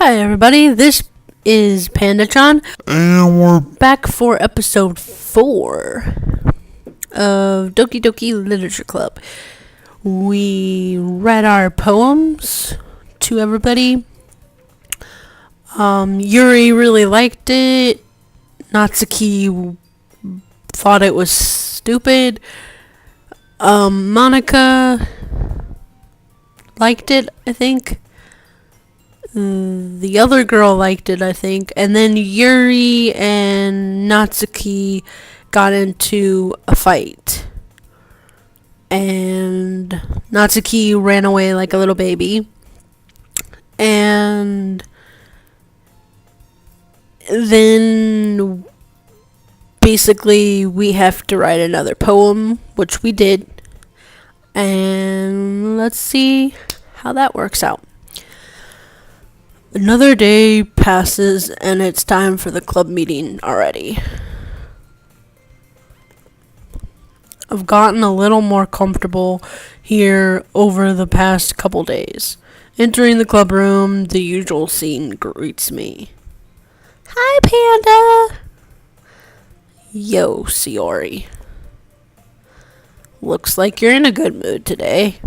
Hi everybody, this is Panda-chan, And we're back for episode 4 of Doki Literature Club. We read our poems to everybody. Yuri really liked it. Natsuki thought it was stupid. Monica liked it, I think. The other girl liked it, I think. And then Yuri and Natsuki got into a fight. And Natsuki ran away like a little baby. And then basically we have to write another poem, which we did. And let's see how that works out. Another day passes, and it's time for the club meeting already. I've gotten a little more comfortable here over the past couple days. Entering the club room, the usual scene greets me. Hi, Panda! Yo, Yuri. Looks like you're in a good mood today.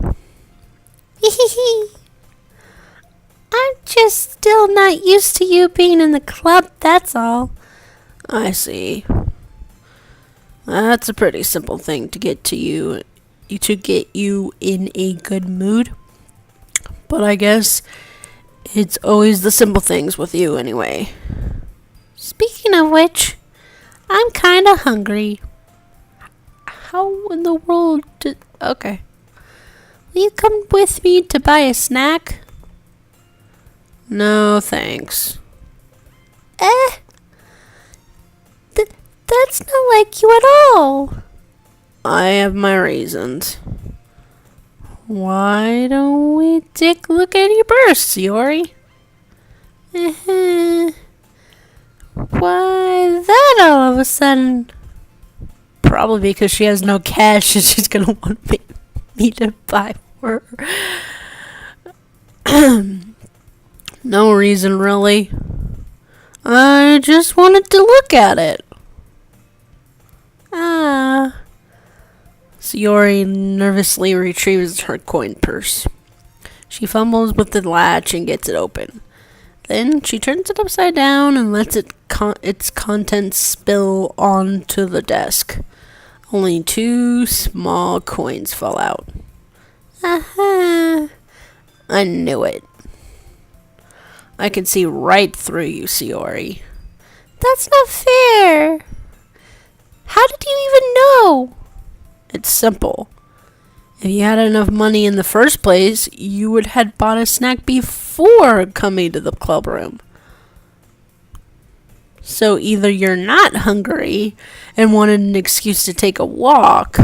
I'm just still not used to you being in the club, that's all. I see. That's a pretty simple thing to get you in a good mood. But I guess it's always the simple things with you anyway. Speaking of which, I'm kinda hungry. How in the world okay. Will you come with me to buy a snack? No, thanks. That's not like you at all. I have my reasons. Why don't we take a look at your purse, Yuri? Why that all of a sudden? Probably because she has no cash and she's gonna want me to buy for her. No reason, really. I just wanted to look at it. Yuri nervously retrieves her coin purse. She fumbles with the latch and gets it open. Then she turns it upside down and lets its contents spill onto the desk. Only 2 small coins fall out. Aha! I knew it. I can see right through you, Yuri. That's not fair. How did you even know? It's simple. If you had enough money in the first place, you would have bought a snack before coming to the club room. So either you're not hungry and wanted an excuse to take a walk,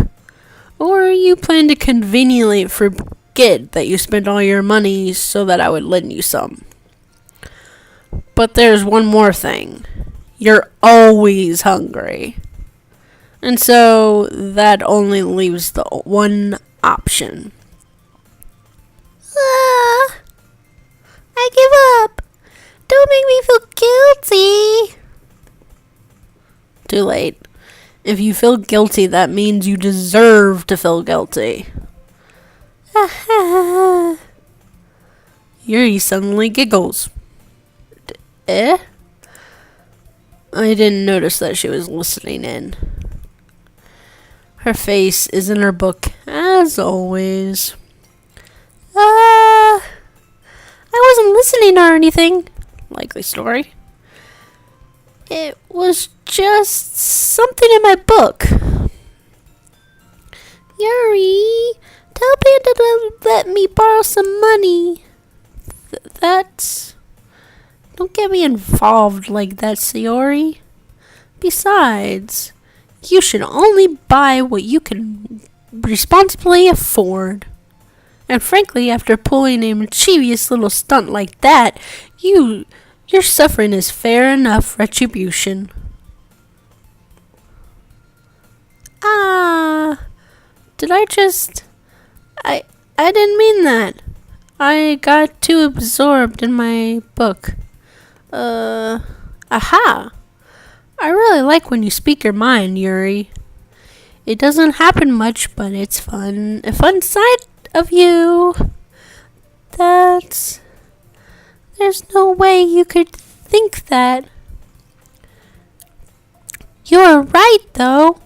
or you plan to conveniently forget that you spent all your money so that I would lend you some. But there's one more thing. You're always hungry. And so that only leaves the one option. I give up. Don't make me feel guilty. Too late. If you feel guilty, that means you deserve to feel guilty. Yuri suddenly giggles. I didn't notice that she was listening in. Her face is in her book, as always. I wasn't listening or anything. Likely story. It was just something in my book. Yuri, tell Panda to let me borrow some money. That's... Don't get me involved like that, Yuri. Besides, you should only buy what you can responsibly afford. And frankly, after pulling a mischievous little stunt like that, your suffering is fair enough retribution. Did I didn't mean that. I got too absorbed in my book. Aha! I really like when you speak your mind, Yuri. It doesn't happen much, but it's fun. A fun side of you. There's no way you could think that. You're right, though.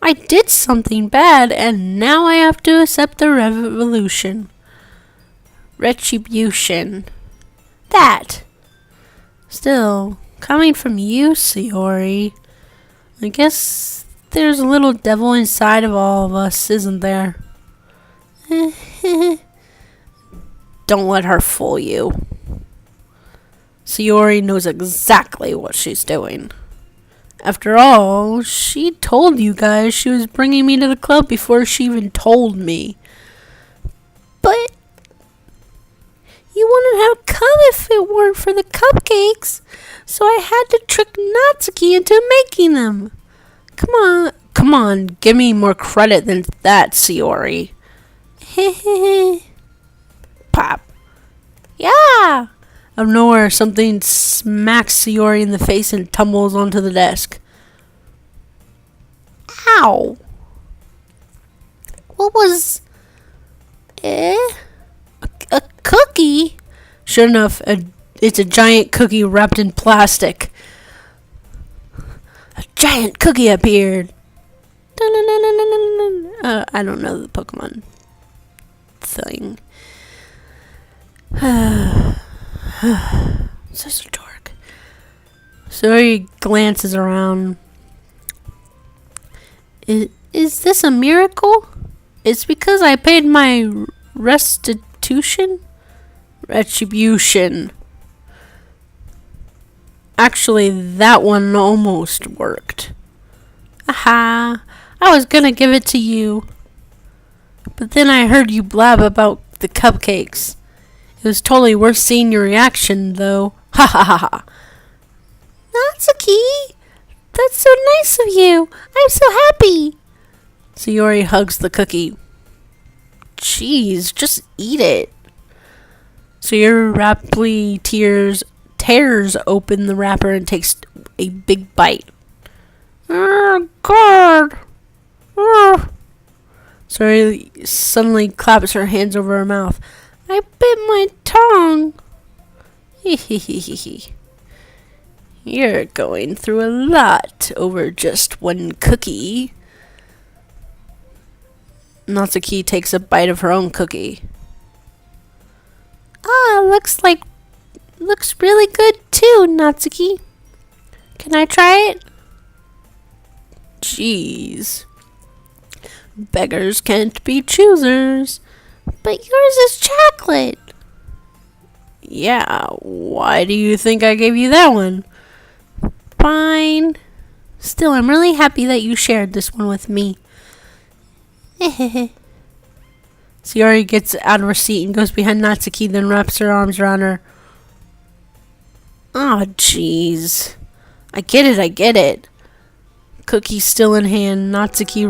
I did something bad, and now I have to accept the revolution. Retribution. That. Still, coming from you, Sayori, I guess there's a little devil inside of all of us, isn't there? Don't let her fool you. Sayori knows exactly what she's doing. After all, she told you guys she was bringing me to the club before she even told me. But you wouldn't have come if it weren't for the cupcakes, so I had to trick Natsuki into making them. Come on, give me more credit than that, Sayori. Pop. Yeah! Out of nowhere, something smacks Yuri in the face and tumbles onto the desk. Ow! What was... A cookie? Sure enough, it's a giant cookie wrapped in plastic. A giant cookie appeared. I don't know the Pokemon thing. Such a dork. So he glances around. Is this a miracle? It's because I paid my restitution? Retribution. Actually, that one almost worked. Aha! I was gonna give it to you. But then I heard you blab about the cupcakes. It was totally worth seeing your reaction, though. Ha ha ha ha. Natsuki! That's so nice of you. I'm so happy. Sayori hugs the cookie. Jeez, just eat it. Sayori rapidly tears open the wrapper and takes a big bite. Oh, God. Oh. Sayori suddenly claps her hands over her mouth. I bit my tongue. You're going through a lot over just one cookie. Natsuki takes a bite of her own cookie. Looks really good too, Natsuki. Can I try it? Jeez. Beggars can't be choosers. But yours is chocolate. Yeah, why do you think I gave you that one? Fine. Still, I'm really happy that you shared this one with me. Sayori gets out of her seat and goes behind Natsuki, then wraps her arms around her. Oh, jeez. I get it. Cookie still in hand, Natsuki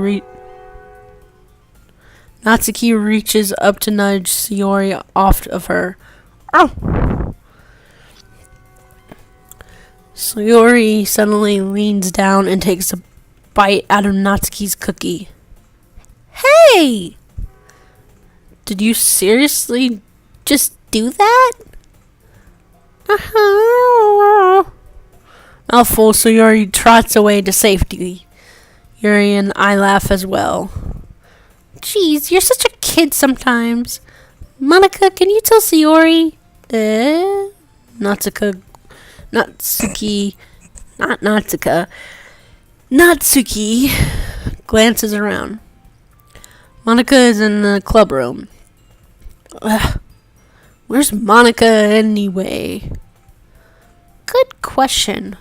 reaches up to nudge Sayori off of her. Oh! Sayori suddenly leans down and takes a bite out of Natsuki's cookie. Hey! Did you seriously just do that? Mouthful, Sayori trots away to safety. Yuri and I laugh as well. Jeez, you're such a kid sometimes. Monica, can you tell Sayori? Natsuki glances around. Monica is in the club room. Where's Monica anyway? Good question.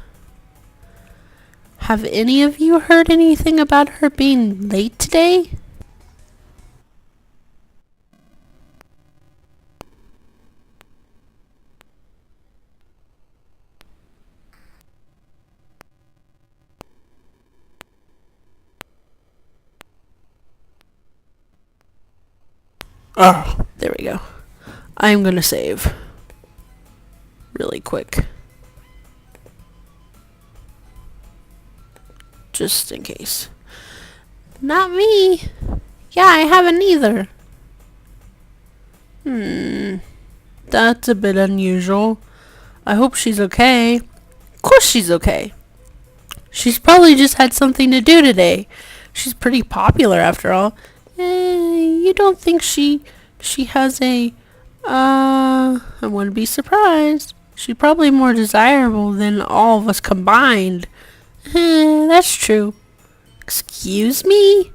Have any of you heard anything about her being late today? Oh, there we go. I'm gonna save. Really quick. Just in case. Not me. Yeah, I haven't either. That's a bit unusual. I hope she's okay. Of course she's okay. She's probably just had something to do today. She's pretty popular after all. You don't think she has a... I wouldn't be surprised. She's probably more desirable than all of us combined. That's true. Excuse me?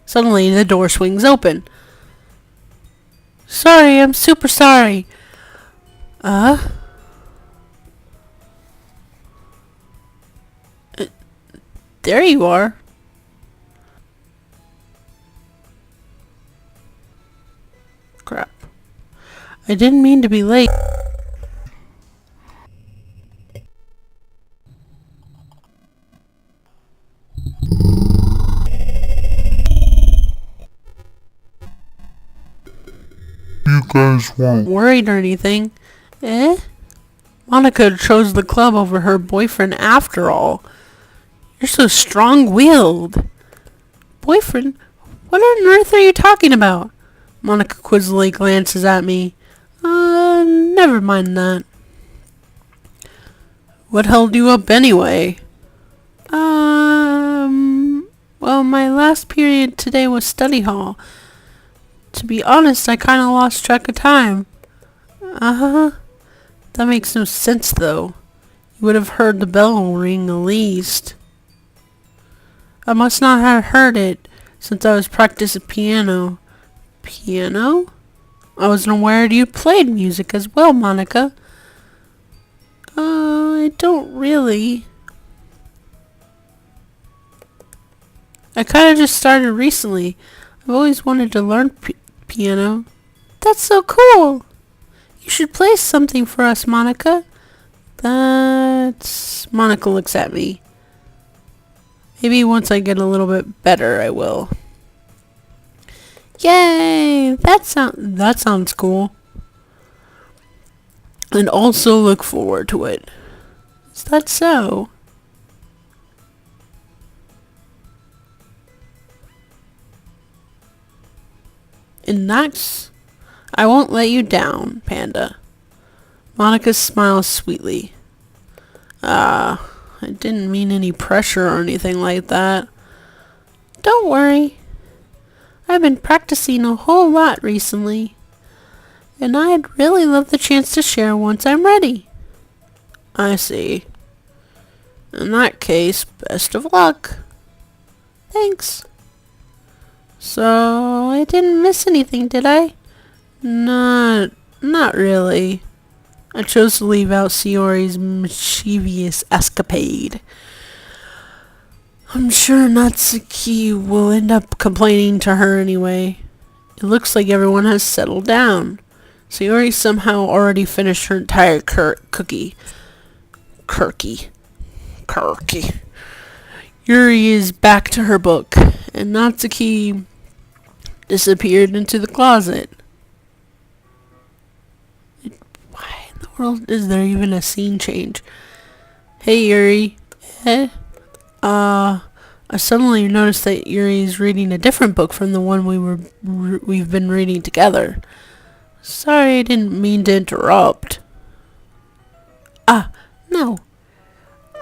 Suddenly, the door swings open. Sorry, I'm super sorry. There you are. Crap. I didn't mean to be late. You guys won't. Worried or anything? Monica chose the club over her boyfriend after all. You're so strong-willed. Boyfriend? What on earth are you talking about? Monica quizzically glances at me. Never mind that. What held you up anyway? Well, my last period today was study hall. To be honest, I kinda lost track of time. That makes no sense, though. You would have heard the bell ring at least. I must not have heard it, since I was practicing piano. Piano? I wasn't aware you played music as well, Monica. I don't really. I kinda just started recently. I've always wanted to learn piano. That's so cool! You should play something for us, Monica. Monica looks at me. Maybe once I get a little bit better, I will. Yay! That sounds cool. And also look forward to it. Is that so? And that's... I won't let you down, Panda. Monica smiles sweetly. I didn't mean any pressure or anything like that. Don't worry. I've been practicing a whole lot recently. And I'd really love the chance to share once I'm ready. I see. In that case, best of luck. Thanks. So, I didn't miss anything, did I? Not really. I chose to leave out Yuri's mischievous escapade. I'm sure Natsuki will end up complaining to her anyway. It looks like everyone has settled down. Yuri somehow already finished her entire cookie. Yuri is back to her book, and Natsuki disappeared into the closet. Why in the world is there even a scene change? Hey, Yuri. I suddenly noticed that Yuri's reading a different book from the one we've been reading together. Sorry, I didn't mean to interrupt. No.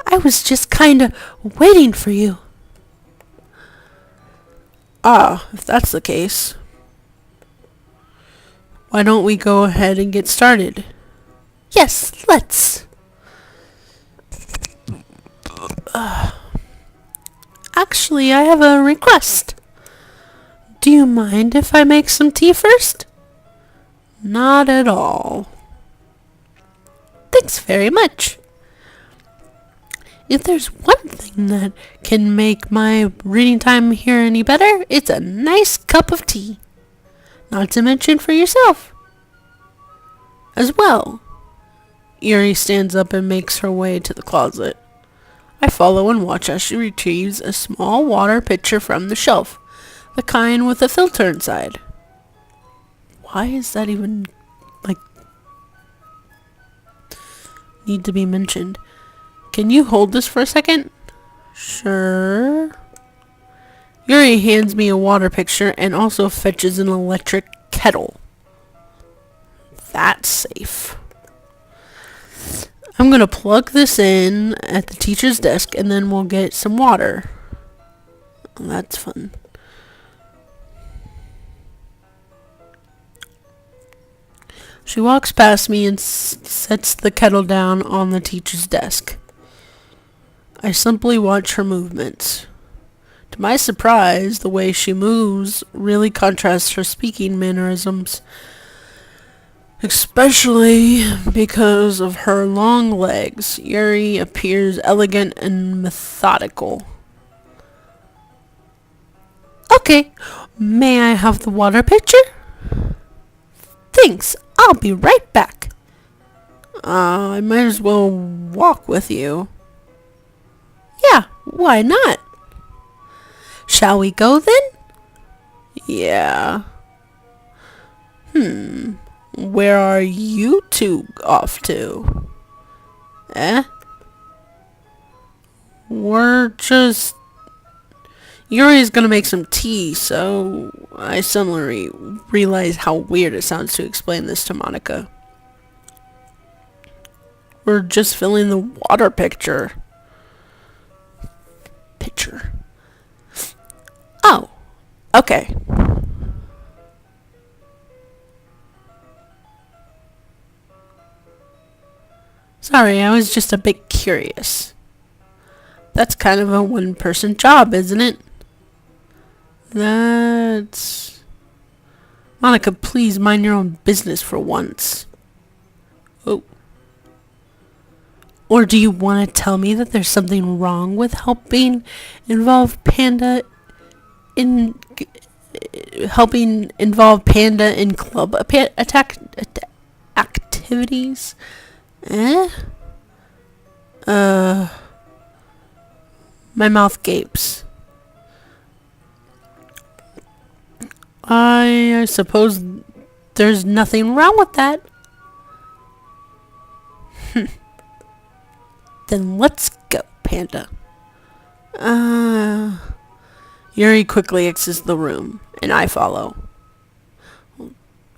I was just kinda waiting for you. If that's the case. Why don't we go ahead and get started? Yes, let's. Actually, I have a request. Do you mind if I make some tea first? Not at all. Thanks very much. If there's one thing that can make my reading time here any better, it's a nice cup of tea. Not to mention for yourself as well. Yuri stands up and makes her way to the closet. I follow and watch as she retrieves a small water pitcher from the shelf, the kind with a filter inside. Why is that even, like, need to be mentioned? Can you hold this for a second? Sure. Yuri hands me a water pitcher and also fetches an electric kettle. That's safe. I'm gonna plug this in at the teacher's desk and then we'll get some water. That's fun. She walks past me and sets the kettle down on the teacher's desk. I simply watch her movements. To my surprise, the way she moves really contrasts her speaking mannerisms, especially because of her long legs. Yuri appears elegant and methodical. Okay, may I have the water pitcher? Thanks, I'll be right back. I might as well walk with you. Yeah, why not? Shall we go then? Yeah. Where are you two off to? We're just... Yuri's gonna make some tea, so I suddenly realize how weird it sounds to explain this to Monica. We're just filling the water pitcher. Oh, okay. Sorry, I was just a bit curious. That's kind of a one-person job, isn't it? That's... Monica, please mind your own business for once. Oh. Or do you want to tell me that there's something wrong with helping involve Panda in club activities? My mouth gapes. I suppose there's nothing wrong with that. Then let's go, Panda. Yuri quickly exits the room, and I follow. Well,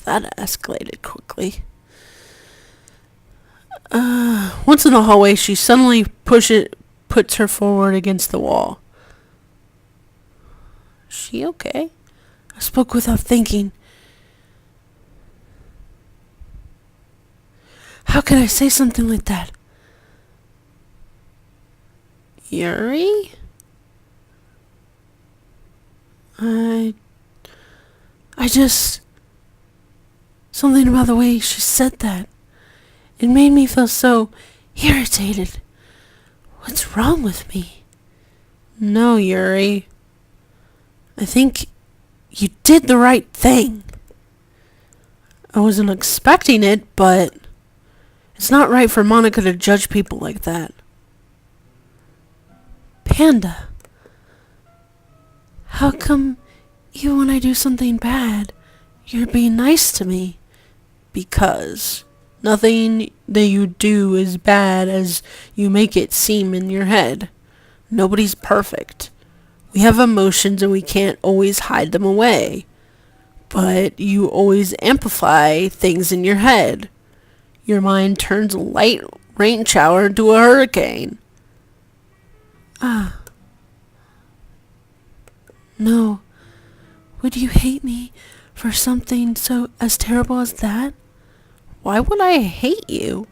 that escalated quickly. Once in the hallway, she suddenly puts her forward against the wall. She okay? I spoke without thinking. How can I say something like that? Yuri? I just... Something about the way she said that. It made me feel so irritated. What's wrong with me? No, Yuri. I think you did the right thing. I wasn't expecting it, but it's not right for Monica to judge people like that. Panda, how come even when I do something bad, you're being nice to me? Because nothing that you do is bad as you make it seem in your head. Nobody's perfect. We have emotions and we can't always hide them away. But you always amplify things in your head. Your mind turns a light rain shower into a hurricane. No. Would you hate me for something so as terrible as that? Why would I hate you?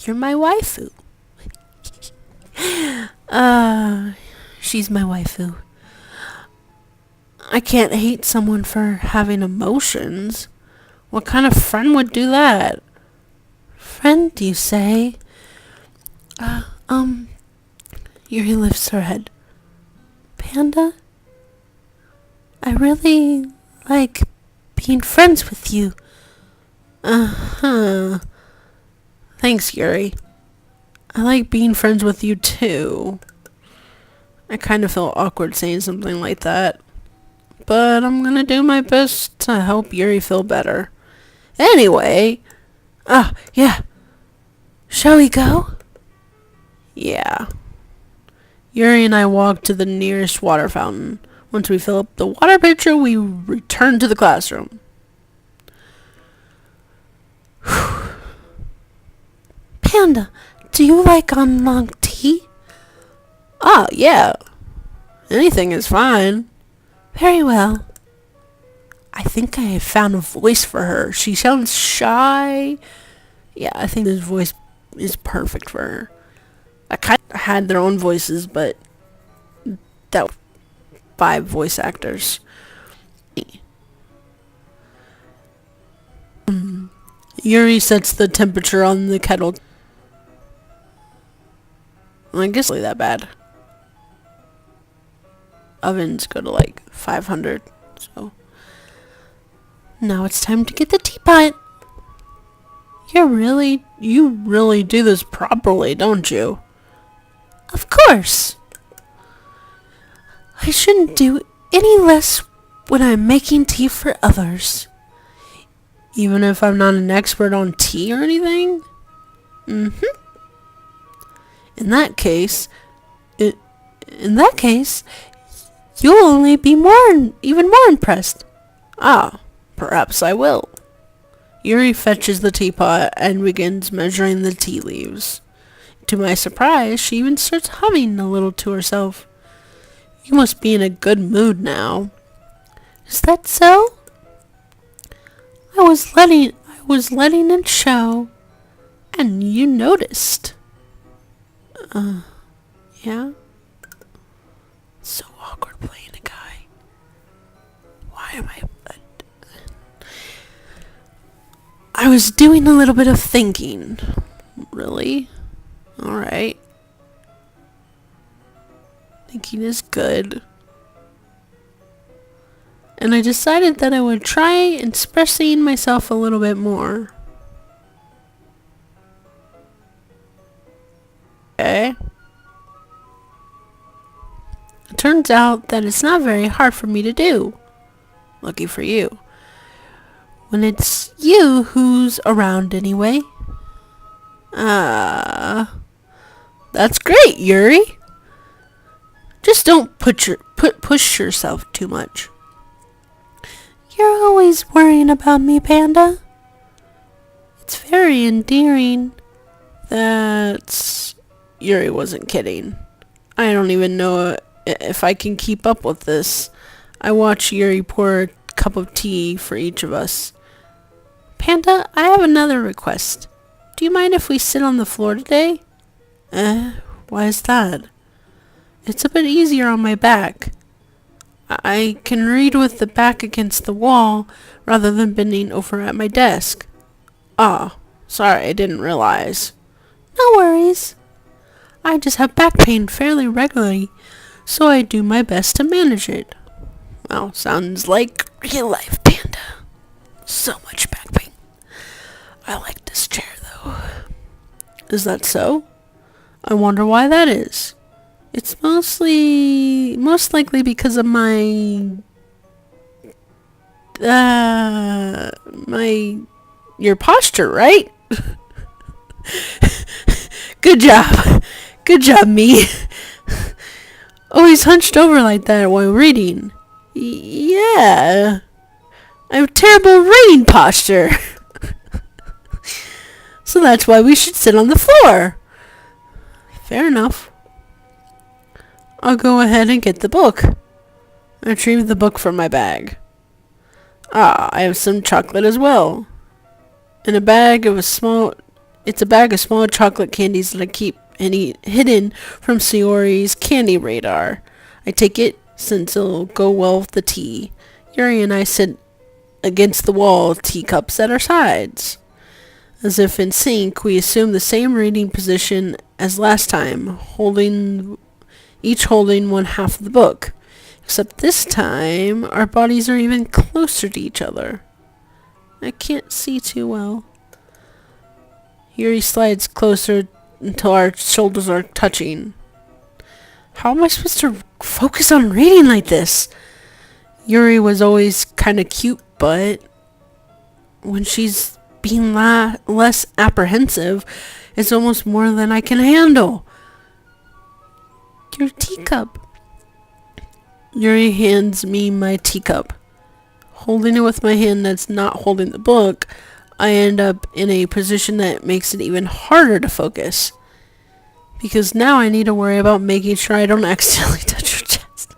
You're my waifu. She's my waifu. I can't hate someone for having emotions. What kind of friend would do that? Friend, you say? Yuri lifts her head. Panda? I really like being friends with you. Thanks, Yuri. I like being friends with you too. I kind of feel awkward saying something like that. but I'm gonna do my best to help Yuri feel better. Anyway, yeah. Shall we go? Yeah. Yuri and I walked to the nearest water fountain. Once we fill up the water pitcher, we return to the classroom. Panda, do you like oolong tea? Ah, yeah. Anything is fine. Very well. I think I have found a voice for her. She sounds shy. Yeah, I think this voice is perfect for her. I kind of had their own voices, but that was 5 voice actors. Yuri sets the temperature on the kettle. I guess it's not that bad. Ovens go to like 500, so. Now it's time to get the teapot. You really do this properly, don't you? Of course. I shouldn't do any less when I'm making tea for others. Even if I'm not an expert on tea or anything? Mm-hmm. In that case, you'll only be even more impressed. Ah, perhaps I will. Yuri fetches the teapot and begins measuring the tea leaves. To my surprise, she even starts humming a little to herself. You must be in a good mood now. Is that so? I was letting it show, and you noticed. Yeah? So awkward playing a guy. Why am I was doing a little bit of thinking. Really? Alright. Thinking is good. And I decided that I would try expressing myself a little bit more. Okay. It turns out that it's not very hard for me to do. Lucky for you. When it's you who's around anyway. That's great, Yuri. Just don't push yourself too much. You're always worrying about me, Panda. It's very endearing. Yuri wasn't kidding. I don't even know if I can keep up with this. I watch Yuri pour a cup of tea for each of us. Panda, I have another request. Do you mind if we sit on the floor today? Why is that? It's a bit easier on my back. I can read with the back against the wall rather than bending over at my desk. Ah, sorry, I didn't realize. No worries. I just have back pain fairly regularly, so I do my best to manage it. Well, sounds like real life, Panda. So much back pain. I like this chair, though. Is that so? I wonder why that is. It's most likely because of your posture, right? Good job. Good job, me. Always hunched over like that while reading. Yeah. I have terrible reading posture. So that's why we should sit on the floor. Fair enough. I'll go ahead and get the book. I retrieve the book from my bag. I have some chocolate as well. It's a bag of small chocolate candies that I keep hidden from Sayori's candy radar. I take it since it'll go well with the tea. Yuri and I sit against the wall, teacups at our sides. As if in sync, we assume the same reading position as last time, each holding one half of the book. Except this time, our bodies are even closer to each other. I can't see too well. Yuri slides closer until our shoulders are touching. How am I supposed to focus on reading like this? Yuri was always kind of cute, but when she's being less apprehensive, it's almost more than I can handle. Your teacup. Yuri hands me my teacup. Holding it with my hand that's not holding the book, I end up in a position that makes it even harder to focus. Because now I need to worry about making sure I don't accidentally touch her chest.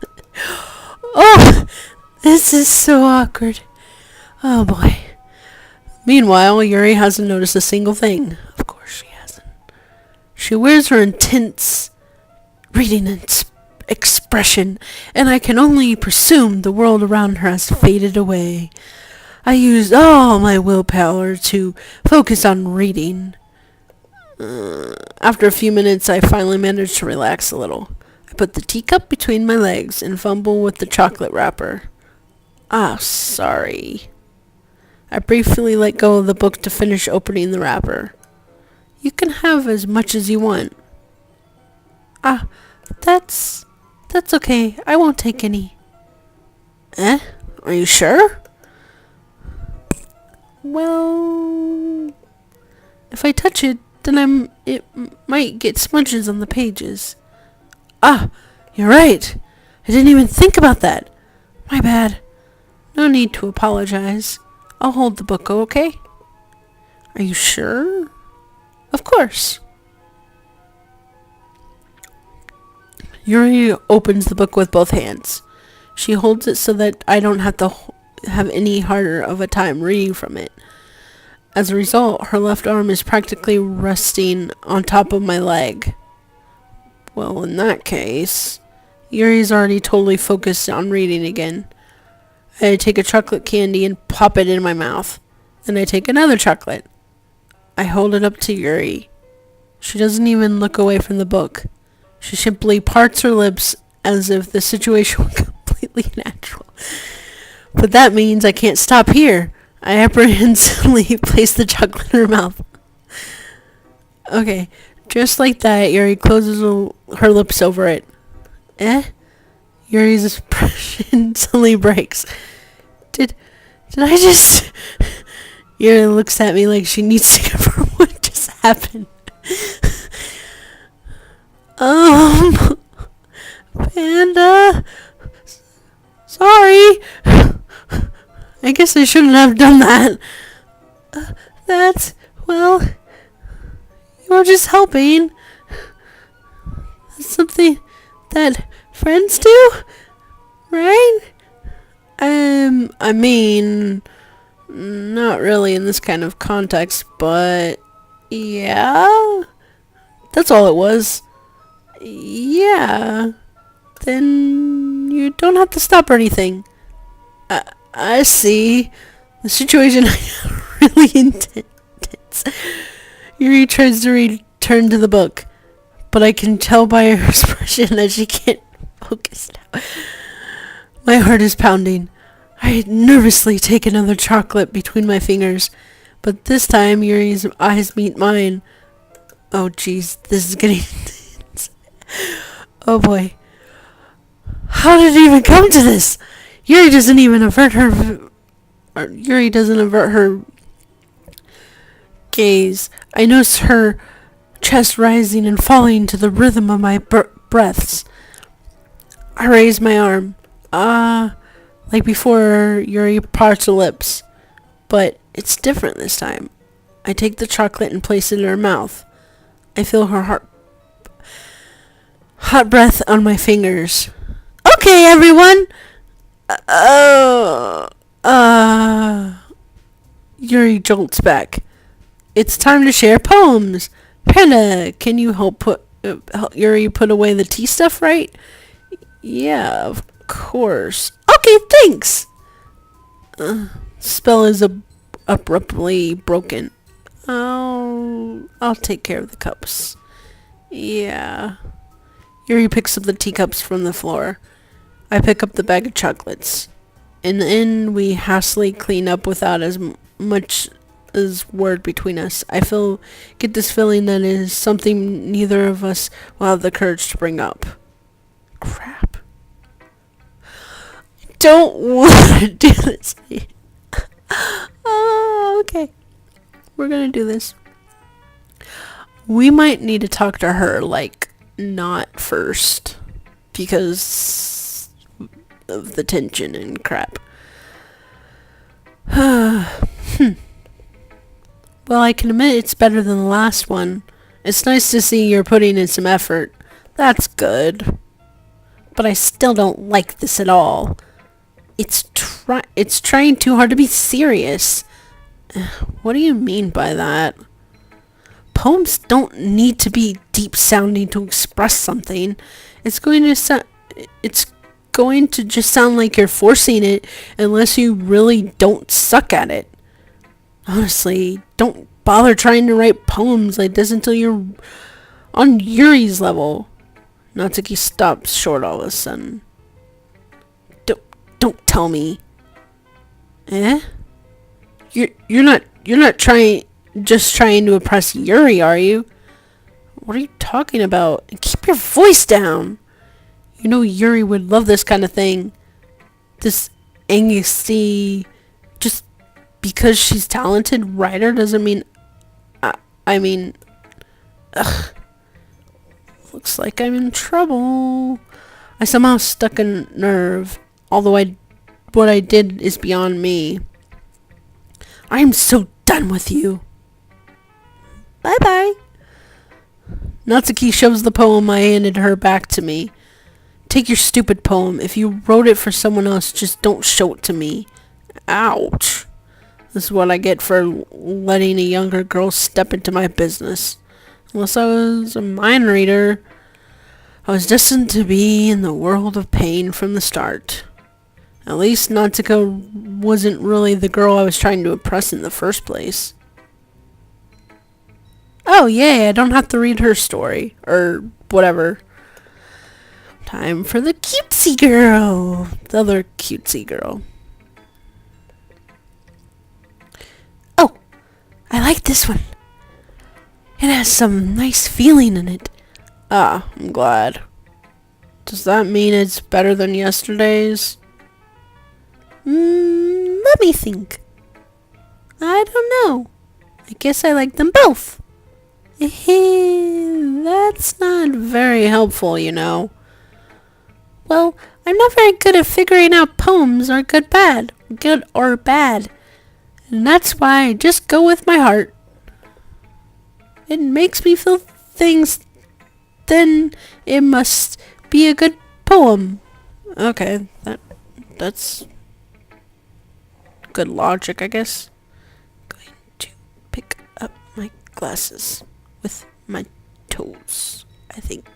Oh! This is so awkward. Oh boy. Meanwhile, Yuri hasn't noticed a single thing. Of course she hasn't. She wears her intense reading expression, and I can only presume the world around her has faded away. I used all my willpower to focus on reading. After a few minutes, I finally managed to relax a little. I put the teacup between my legs and fumble with the chocolate wrapper. Ah, sorry. I briefly let go of the book to finish opening the wrapper. You can have as much as you want. Ah, that's okay. I won't take any. Eh? Are you sure? Well, if I touch it, then it might get smudges on the pages. Ah, you're right. I didn't even think about that. My bad. No need to apologize. I'll hold the book, okay? Are you sure? Of course. Yuri opens the book with both hands. She holds it so that I don't have to have any harder of a time reading from it. As a result, her left arm is practically resting on top of my leg. Well, in that case, Yuri's already totally focused on reading again. I take a chocolate candy and pop it in my mouth. Then I take another chocolate. I hold it up to Yuri. She doesn't even look away from the book. She simply parts her lips as if the situation were completely natural. But that means I can't stop here. I apprehensively place the chocolate in her mouth. Okay, just like that, Yuri closes her lips over it. Eh? Yuri's expression suddenly breaks. Did I just... Yuri looks at me like she needs to confirm what just happened. Panda... Sorry. I guess I shouldn't have done that. Well, you were just helping. That's something that friends do, right? I mean, not really in this kind of context, but yeah. That's all it was. Yeah. Then you don't have to stop or anything. I see. The situation really intense. Yuri tries to return to the book, but I can tell by her expression that she can't focus now. My heart is pounding. I nervously take another chocolate between my fingers, but this time Yuri's eyes meet mine. Oh jeez, this is getting intense. Oh boy. How did it even come to this? Yuri doesn't avert her gaze. I notice her chest rising and falling to the rhythm of my breaths. I raise my arm. Like before, Yuri parts her lips. But it's different this time. I take the chocolate and place it in her mouth. I feel her hot breath on my fingers. Okay, everyone! Yuri jolts back. It's time to share poems. Panda, can you help Yuri put away the tea stuff, right? Yeah, of course. Okay, thanks! Spell is abruptly broken. I'll take care of the cups. Yeah. Yuri picks up the teacups from the floor. I pick up the bag of chocolates. In the end, we hastily clean up without as much as word between us. Get this feeling that it is something neither of us will have the courage to bring up. Crap. don't want to do this. Oh, okay. We're gonna do this. We might need to talk to her, like, not first. Because of the tension and crap. Well, I can admit it's better than the last one. It's nice to see you're putting in some effort. That's good. But I still don't like this at all. It's trying too hard to be serious. What do you mean by that? Poems don't need to be deep sounding to express something. It's going to just sound like you're forcing it unless you really don't suck at it. Honestly, don't bother trying to write poems like this until you're on Yuri's level. Natsuki stops short all of a sudden. Don't tell me. Eh? You're not trying to impress Yuri, are you? What are you talking about? Keep your voice down. You know Yuri would love this kind of thing. This angsty, just because she's talented writer doesn't mean, I mean, ugh. Looks like I'm in trouble. I somehow stuck a nerve, although what I did is beyond me. I am so done with you. Bye-bye. Natsuki shoves the poem I handed her back to me. Take your stupid poem. If you wrote it for someone else, just don't show it to me. Ouch. This is what I get for letting a younger girl step into my business. Unless I was a mind reader, I was destined to be in the world of pain from the start. At least Natsuka wasn't really the girl I was trying to impress in the first place. Oh, yay, I don't have to read her story. Or whatever. Time for the cutesy girl. The other cutesy girl. Oh, I like this one. It has some nice feeling in it. Ah, I'm glad. Does that mean it's better than yesterday's? Let me think. I don't know. I guess I like them both. That's not very helpful, you know. Well, I'm not very good at figuring out poems are good or bad. And that's why I just go with my heart. It makes me feel things, then it must be a good poem. Okay, that's good logic, I guess. Going to pick up my glasses with my toes, I think.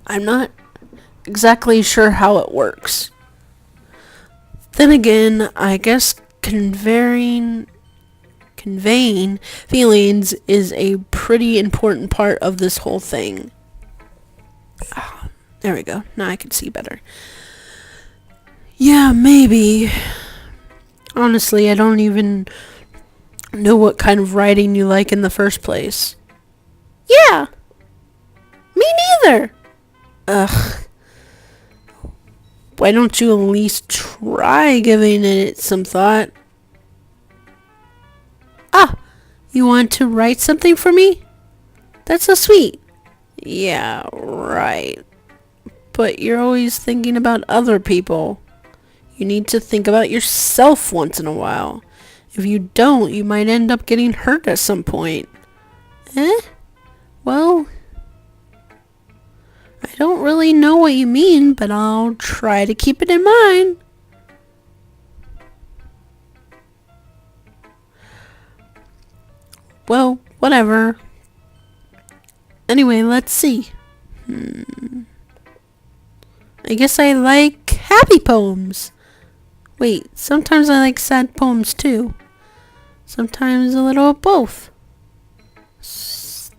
I'm not exactly sure how it works. Then again, I guess conveying feelings is a pretty important part of this whole thing. Oh, there we go. Now I can see better. Yeah, maybe. Honestly, I don't even know what kind of writing you like in the first place. Yeah. Me neither. Ugh. Why don't you at least try giving it some thought? Ah, you want to write something for me? That's so sweet. Yeah, right. But you're always thinking about other people. You need to think about yourself once in a while. If you don't, you might end up getting hurt at some point. Well, I don't really know what you mean, but I'll try to keep it in mind. Well, whatever. Anyway, let's see. I guess I like happy poems. Wait, sometimes I like sad poems too. Sometimes a little of both.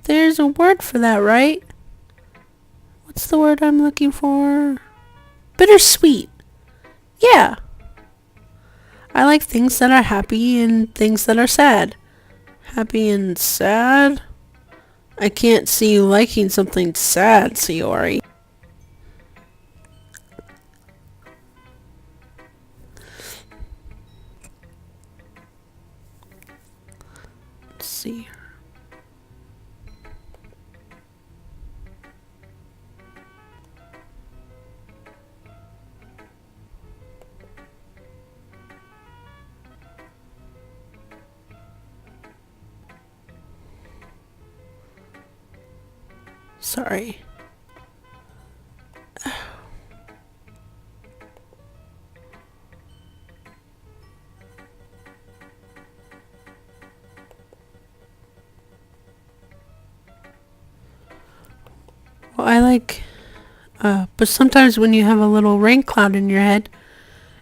There's a word for that, right? What's the word I'm looking for? Bittersweet. Yeah. I like things that are happy and things that are sad. Happy and sad? I can't see you liking something sad, Sayori. Sorry. Well, but sometimes when you have a little rain cloud in your head,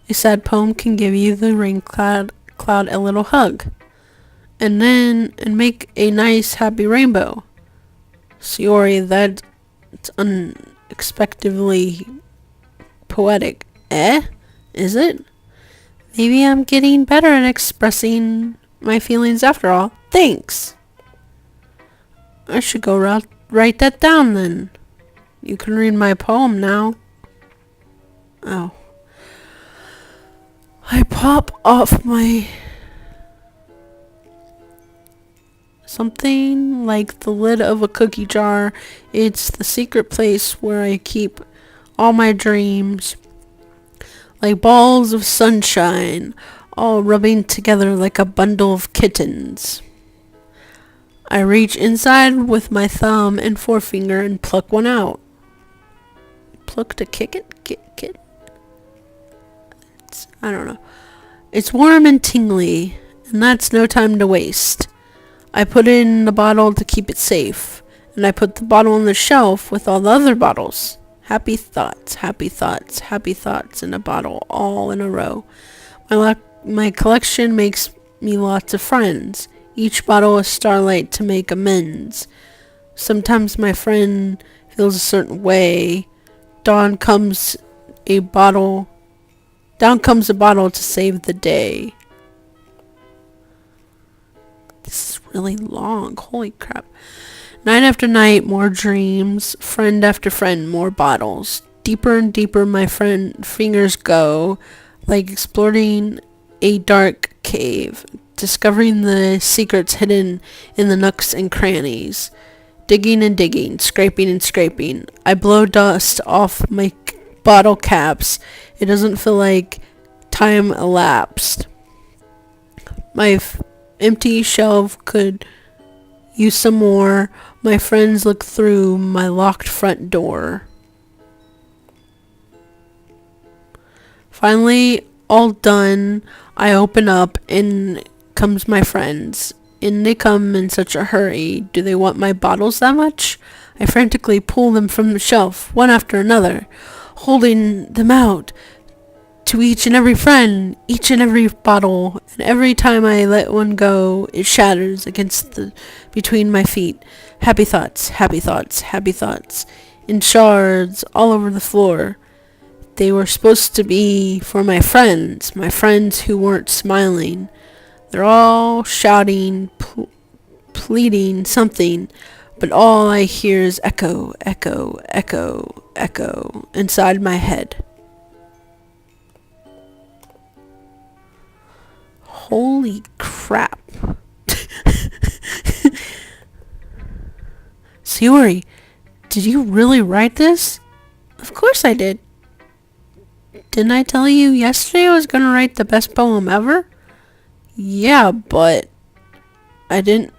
a sad poem can give you the rain cloud a little hug. And make a nice happy rainbow. So Yuri, that's unexpectedly poetic. Eh? Is it? Maybe I'm getting better at expressing my feelings after all. Thanks. I should go write that down then. You can read my poem now. Oh. I pop off my... something like the lid of a cookie jar. It's the secret place where I keep all my dreams. Like balls of sunshine, all rubbing together like a bundle of kittens. I reach inside with my thumb and forefinger and pluck one out. Pluck to kick it? Kit? I don't know. It's warm and tingly, and that's no time to waste. I put it in the bottle to keep it safe, and I put the bottle on the shelf with all the other bottles. Happy thoughts, happy thoughts, happy thoughts in a bottle, all in a row. My collection makes me lots of friends. Each bottle a starlight to make amends. Sometimes my friend feels a certain way. Down comes a bottle to save the day. This is really long. Holy crap. Night after night, more dreams. Friend after friend, more bottles. Deeper and deeper my fingers go, like exploring a dark cave, discovering the secrets hidden in the nooks and crannies. Digging and digging, scraping and scraping. I blow dust off my bottle caps. It doesn't feel like time elapsed. My empty shelf could use some more. My friends look through my locked front door. Finally, all done, I open up and comes my friends. And they come in such a hurry. Do they want my bottles that much? I frantically pull them from the shelf, one after another, holding them out to each and every friend, each and every bottle, and every time I let one go, it shatters between my feet. Happy thoughts, happy thoughts, happy thoughts, in shards all over the floor. They were supposed to be for my friends who weren't smiling. They're all shouting, pleading something, but all I hear is echo, echo, echo, echo inside my head. Holy crap. So Yuri, did you really write this? Of course I did. Didn't I tell you yesterday I was going to write the best poem ever? Yeah, but I didn't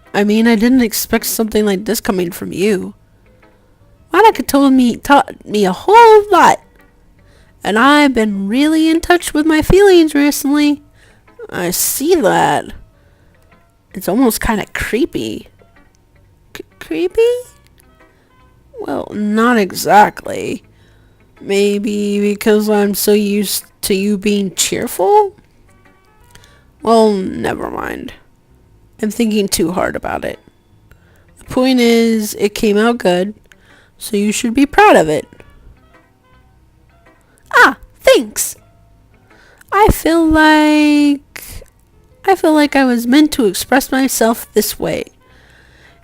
expect something like this coming from you. Monica taught me a whole lot. And I've been really in touch with my feelings recently. I see that. It's almost kind of creepy. Creepy? Well, not exactly. Maybe because I'm so used to you being cheerful? Well, never mind. I'm thinking too hard about it. The point is, it came out good, so you should be proud of it. Ah, thanks. I feel like I was meant to express myself this way.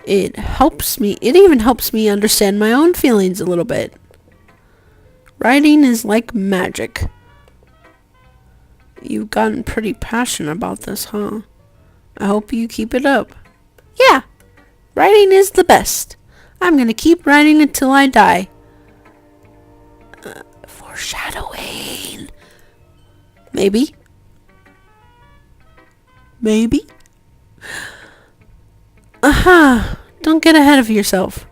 It even helps me understand my own feelings a little bit. Writing is like magic. You've gotten pretty passionate about this, huh? I hope you keep it up. Yeah, writing is the best. I'm gonna keep writing until I die. Foreshadowing. Maybe. Aha, don't get ahead of yourself.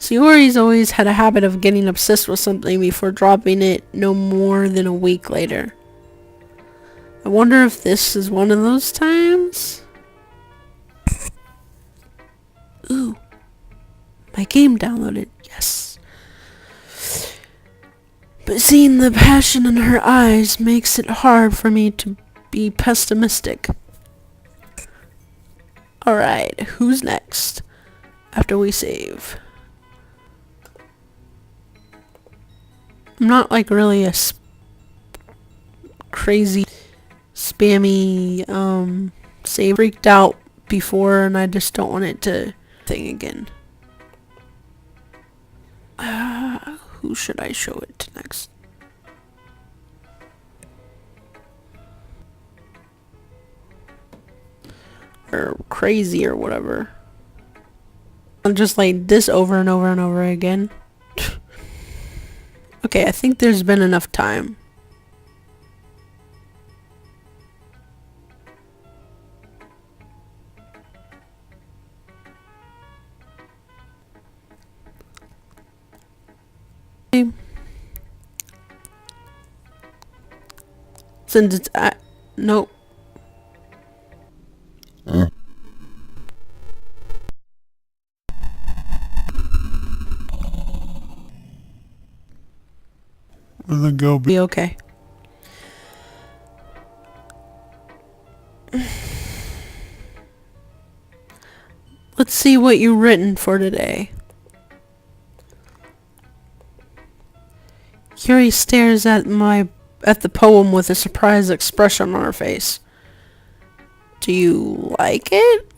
So Yuri's always had a habit of getting obsessed with something before dropping it no more than a week later. I wonder if this is one of those times? Ooh. My game downloaded. Yes. But seeing the passion in her eyes makes it hard for me to be pessimistic. Alright, who's next? After we save. I'm not like really a crazy spammy save. Freaked out before and I just don't want it to thing again. Who should I show it to next? Or crazy or whatever. I'm just like this over and over and over again. Okay, I think there's been enough time. Since it's nope. Where'd they go? Be okay. Let's see what you've written for today. Yuri stares at the poem with a surprised expression on her face. Do you like it?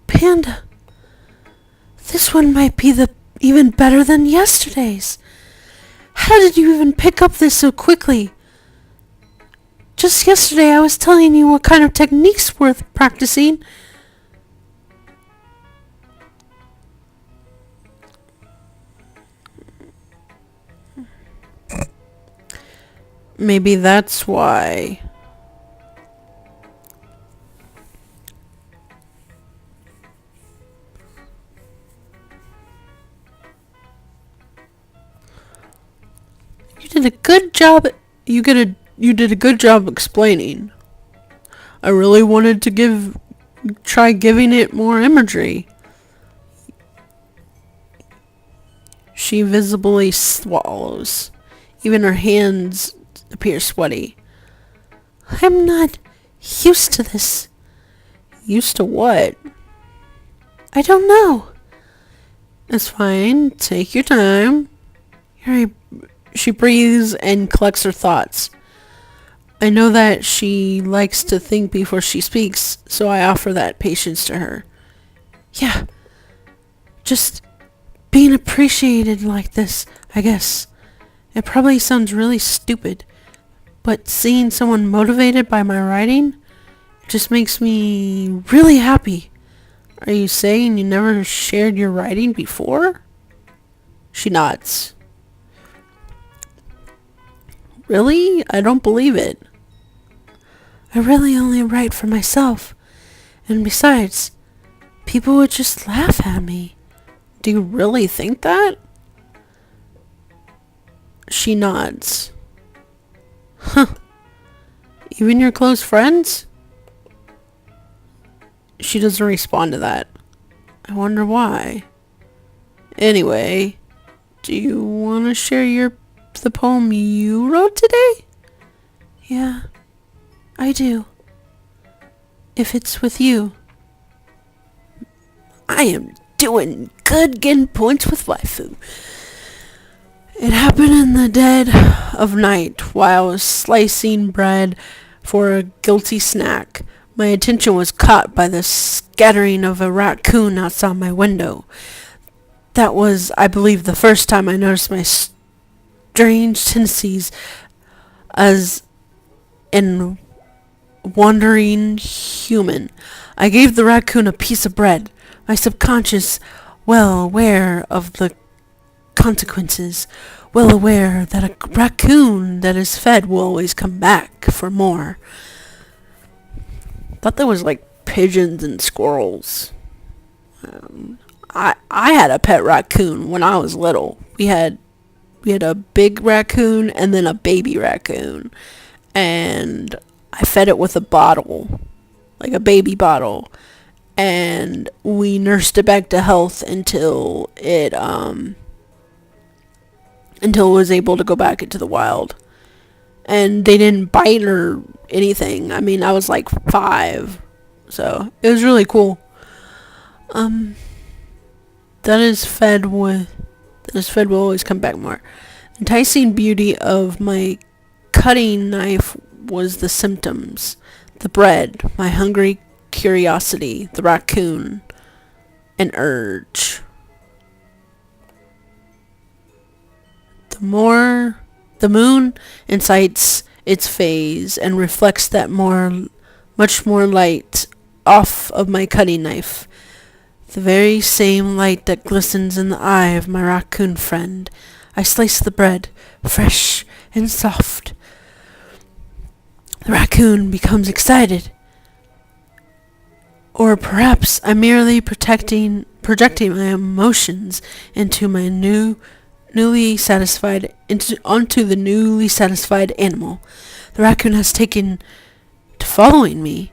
Panda, this one might be even better than yesterday's. How did you even pick up this so quickly? Just yesterday I was telling you what kind of techniques worth practicing. Maybe that's why. You did a good job. You did a good job explaining. I really wanted to try giving it more imagery. She visibly swallows. Even her hands appear sweaty. I'm not used to this. Used to what? I don't know. It's fine. Take your time. She breathes and collects her thoughts. I know that she likes to think before she speaks, so I offer that patience to her. Yeah. Just being appreciated like this, I guess. It probably sounds really stupid, but seeing someone motivated by my writing just makes me really happy. Are you saying you never shared your writing before? She nods. Really? I don't believe it. I really only write for myself. And besides, people would just laugh at me. Do you really think that? She nods. Huh. Even your close friends? She doesn't respond to that. I wonder why. Anyway, do you want to share the poem you wrote today? Yeah, I do. If it's with you. I am doing good getting points with waifu. It happened in the dead of night while I was slicing bread for a guilty snack. My attention was caught by the scattering of a raccoon outside my window. That was, I believe, the first time I noticed my strange tendencies as an wandering human. I gave the raccoon a piece of bread, my subconscious well aware of the consequences, well aware that a raccoon that is fed will always come back for more. Thought there was like pigeons and squirrels. I had a pet raccoon when I was little. We had a big raccoon and then a baby raccoon, and I fed it with a bottle, like a baby bottle, and we nursed it back to health until it was able to go back into the wild. And they didn't bite or anything. I mean, I was like 5, so it was really cool. Um, that is fed with that is fed will always come back more. The enticing beauty of my cutting knife was the symptoms, the bread, my hungry curiosity, the raccoon, an urge. The moon incites its phase and reflects much more light off of my cutting knife. The very same light that glistens in the eye of my raccoon friend. I slice the bread, fresh and soft. The raccoon becomes excited. Or perhaps I'm merely projecting my emotions into my onto the newly satisfied animal. The raccoon has taken to following me.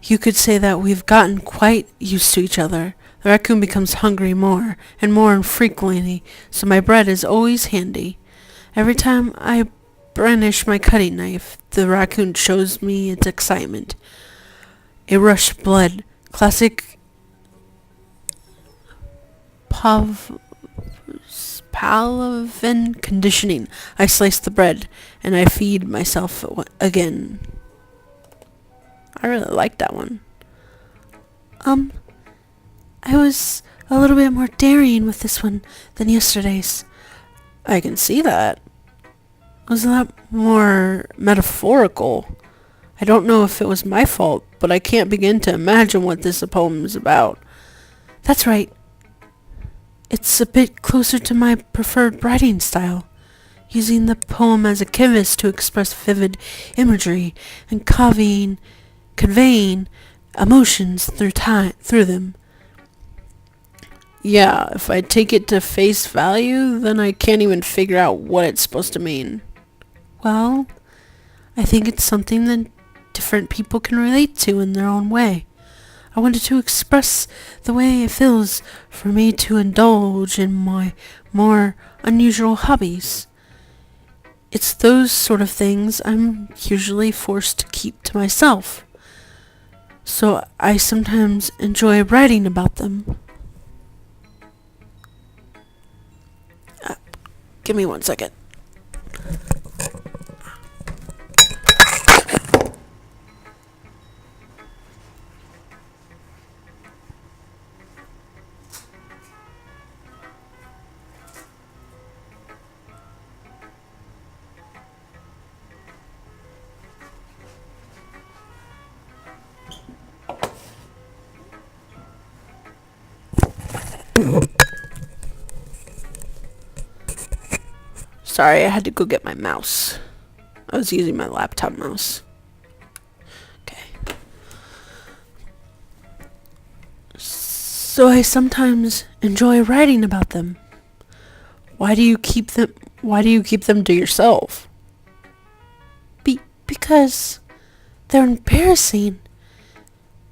You could say that we've gotten quite used to each other. The raccoon becomes hungry more and frequently, so my bread is always handy. Every time I brandish my cutting knife, the raccoon shows me its excitement. A rush of blood, classic Pavlovian conditioning. I slice the bread, and I feed myself again. I really like that one. I was a little bit more daring with this one than yesterday's. I can see that. It was a lot more metaphorical. I don't know if it was my fault, but I can't begin to imagine what this poem is about. That's right. It's a bit closer to my preferred writing style, using the poem as a canvas to express vivid imagery and conveying emotions through them. Yeah, if I take it to face value, then I can't even figure out what it's supposed to mean. Well, I think it's something that different people can relate to in their own way. I wanted to express the way it feels for me to indulge in my more unusual hobbies. It's those sort of things I'm usually forced to keep to myself. So I sometimes enjoy writing about them. Give me 1 second. Sorry, I had to go get my mouse. I was using my laptop mouse. Okay. So I sometimes enjoy writing about them. Why do you keep them to yourself? Because they're embarrassing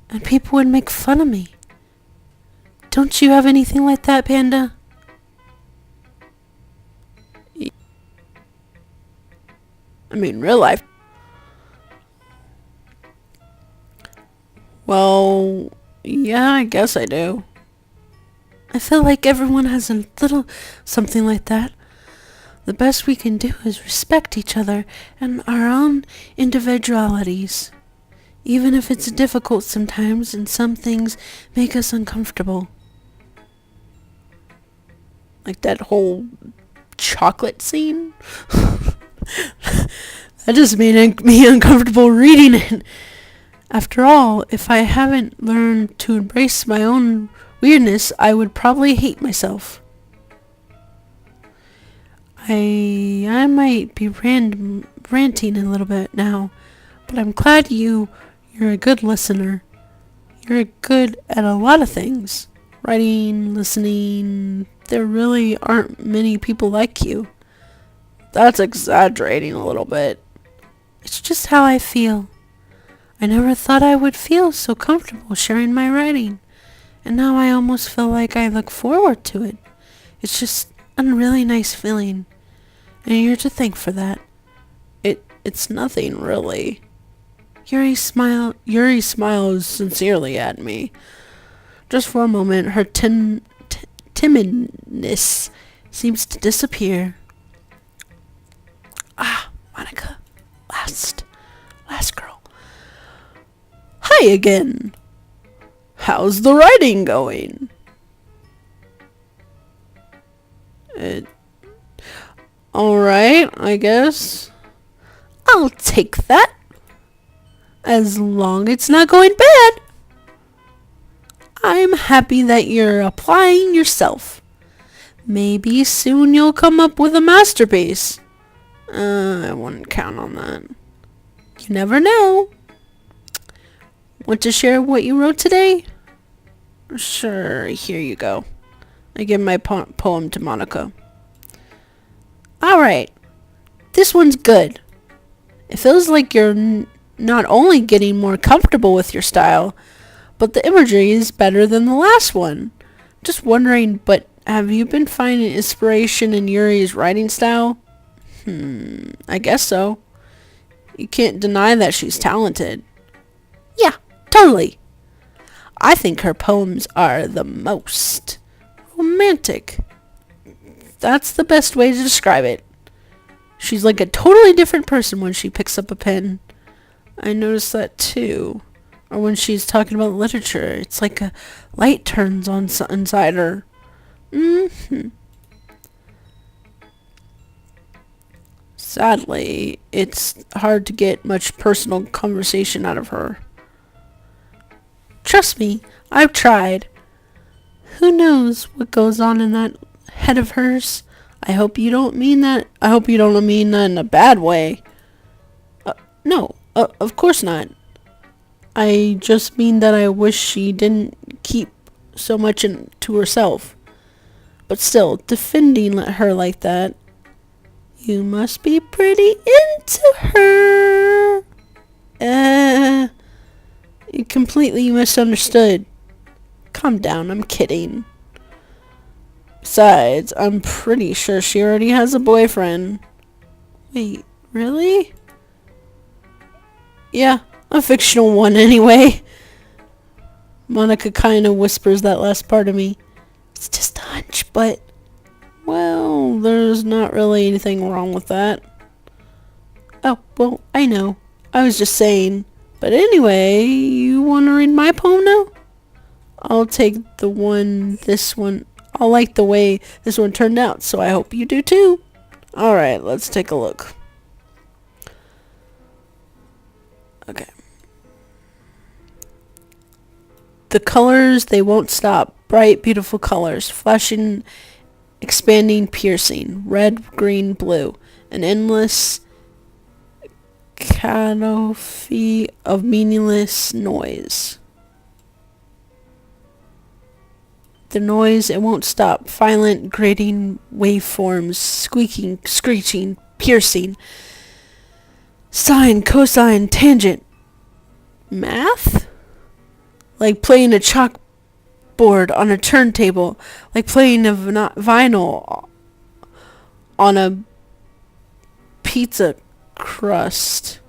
and people would make fun of me. Don't you have anything like that, Panda? I mean, real life. Well, yeah, I guess I do. I feel like everyone has a little something like that. The best we can do is respect each other and our own individualities. Even if it's difficult sometimes and some things make us uncomfortable. Like that whole chocolate scene. That just made me uncomfortable reading it. After all, if I haven't learned to embrace my own weirdness, I would probably hate myself. I might be ranting a little bit now, but I'm glad you're a good listener. You're good at a lot of things. writing, listening. There really aren't many people like you. That's exaggerating a little bit. It's just how I feel. I never thought I would feel so comfortable sharing my writing, and now I almost feel like I look forward to it. It's just a really nice feeling, and you're to thank for that. It's nothing really. Yuri smiles sincerely at me. Just for a moment, her timidness seems to disappear. Ah, Monica. Last girl. Hi again. How's the writing going? Alright, I guess. I'll take that. As long as it's not going bad. I'm happy that you're applying yourself. Maybe soon you'll come up with a masterpiece. I wouldn't count on that. You never know. Want to share what you wrote today? Sure, here you go. I give my poem to Monica. Alright, this one's good. It feels like you're not only getting more comfortable with your style, but the imagery is better than the last one. Just wondering, but have you been finding inspiration in Yuri's writing style? I guess so. You can't deny that she's talented. Yeah, totally. I think her poems are the most romantic. That's the best way to describe it. She's like a totally different person when she picks up a pen. I noticed that too. Or when she's talking about literature, it's like a light turns on inside her. Sadly, it's hard to get much personal conversation out of her. Trust me, I've tried. Who knows what goes on in that head of hers? I hope you don't mean that. I hope you don't mean that in a bad way. No, of course not. I just mean that I wish she didn't keep so much to herself. But still, defending her like that, you must be pretty into her. You completely misunderstood. Calm down, I'm kidding. Besides, I'm pretty sure she already has a boyfriend. Wait, really? Yeah, a fictional one anyway. Monica kind of whispers that last part of me. It's just a hunch, but... well, there's not really anything wrong with that. Oh, well, I know. I was just saying. But anyway, you want to read my poem now? I'll take this one. I like the way this one turned out, so I hope you do too. Alright, let's take a look. Okay. The colors, they won't stop. Bright, beautiful colors. Flashing, expanding, piercing. Red, green, blue. An endless canopy of meaningless noise. The noise, it won't stop. Violent, grating waveforms, squeaking, screeching, piercing. Sine, cosine, tangent. Math? Like playing a chalkboard on a turntable. Like playing a vinyl on a pizza crust.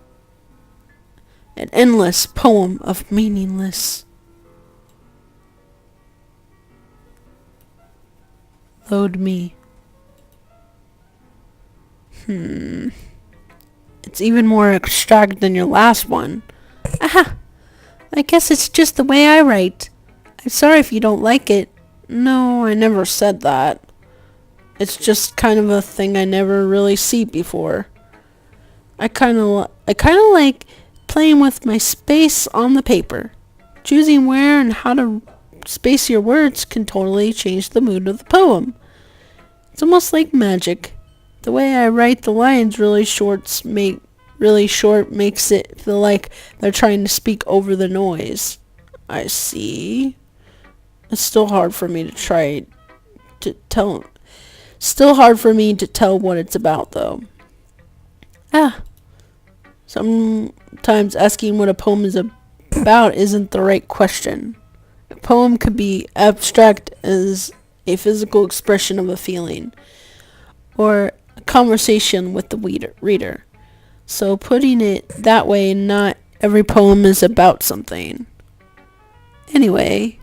An endless poem of meaningless. Load me. It's even more abstract than your last one. Aha! I guess it's just the way I write. I'm sorry if you don't like it. No, I never said that. It's just kind of a thing I never really see before. I kind of like playing with my space on the paper. Choosing where and how to space your words can totally change the mood of the poem. It's almost like magic. The way I write the lines really short makes it feel like they're trying to speak over the noise. I see. It's still hard for me to try to tell. Still hard for me to tell what it's about, though. Ah, sometimes asking what a poem is about isn't the right question. A poem could be abstract as a physical expression of a feeling, or a conversation with the reader. So putting it that way, not every poem is about something. Anyway,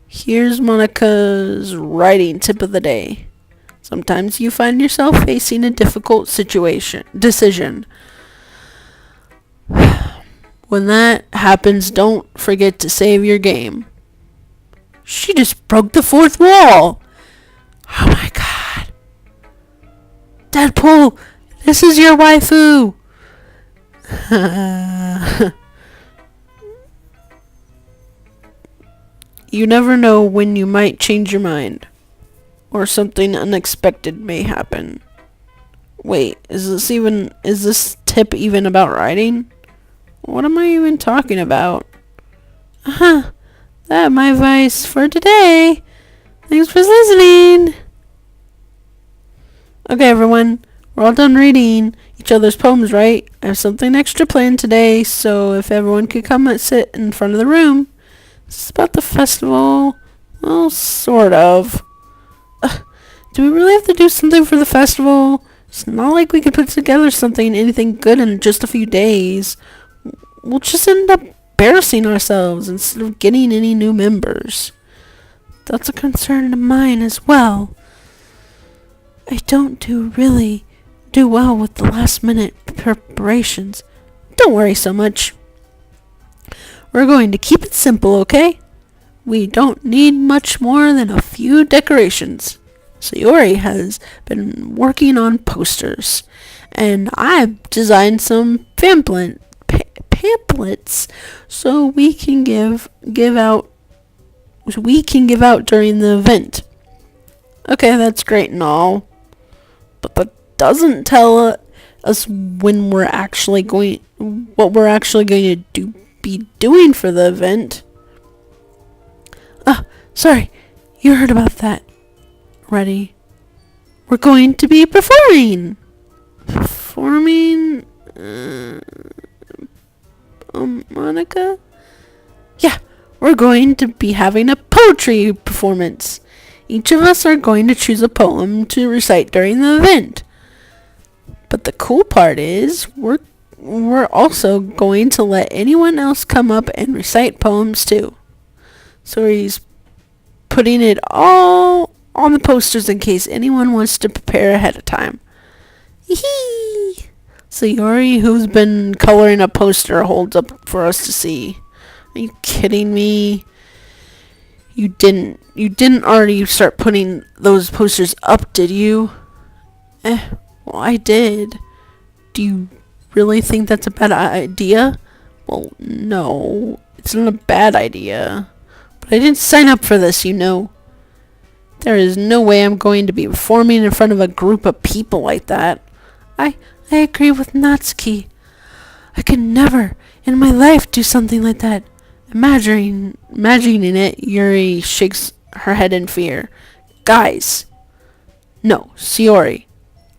here's Monica's writing tip of the day. Sometimes you find yourself facing a difficult decision. When that happens, don't forget to save your game. She just broke the fourth wall. Oh my god. Deadpool, this is your waifu. You never know when you might change your mind, or something unexpected may happen. Wait, is this tip even about writing? What am I even talking about? That's my advice for today. Thanks for listening. Okay, everyone, we're all done reading each other's poems, right? I have something extra planned today, so if everyone could come and sit in front of the room. It's about the festival. Well, sort of. Do we really have to do something for the festival? It's not like we could put together anything good in just a few days. We'll just end up embarrassing ourselves instead of getting any new members. That's a concern of mine as well. I don't really do well with the last minute preparations. Don't worry so much. We're going to keep it simple, okay? We don't need much more than a few decorations. So Yuri has been working on posters, and I've designed some pamphlets so we can give out during the event. Okay, that's great and all, but that doesn't tell us what we're actually going to be doing for the event. Sorry, you heard about that. Ready? We're going to be performing. Monica? Yeah, we're going to be having a poetry performance. Each of us are going to choose a poem to recite during the event. But the cool part is, we're also going to let anyone else come up and recite poems too. So he's putting it all on the posters in case anyone wants to prepare ahead of time. Yee! So Yuri, who's been coloring a poster, holds up for us to see. Are you kidding me? You didn't already start putting those posters up, did you? Well, I did. Do you really think that's a bad idea? Well, no, it's not a bad idea. But I didn't sign up for this, you know. There is no way I'm going to be performing in front of a group of people like that. I agree with Natsuki. I could never in my life do something like that. Imagining it, Yuri shakes her head in fear. Guys. No, Sayori.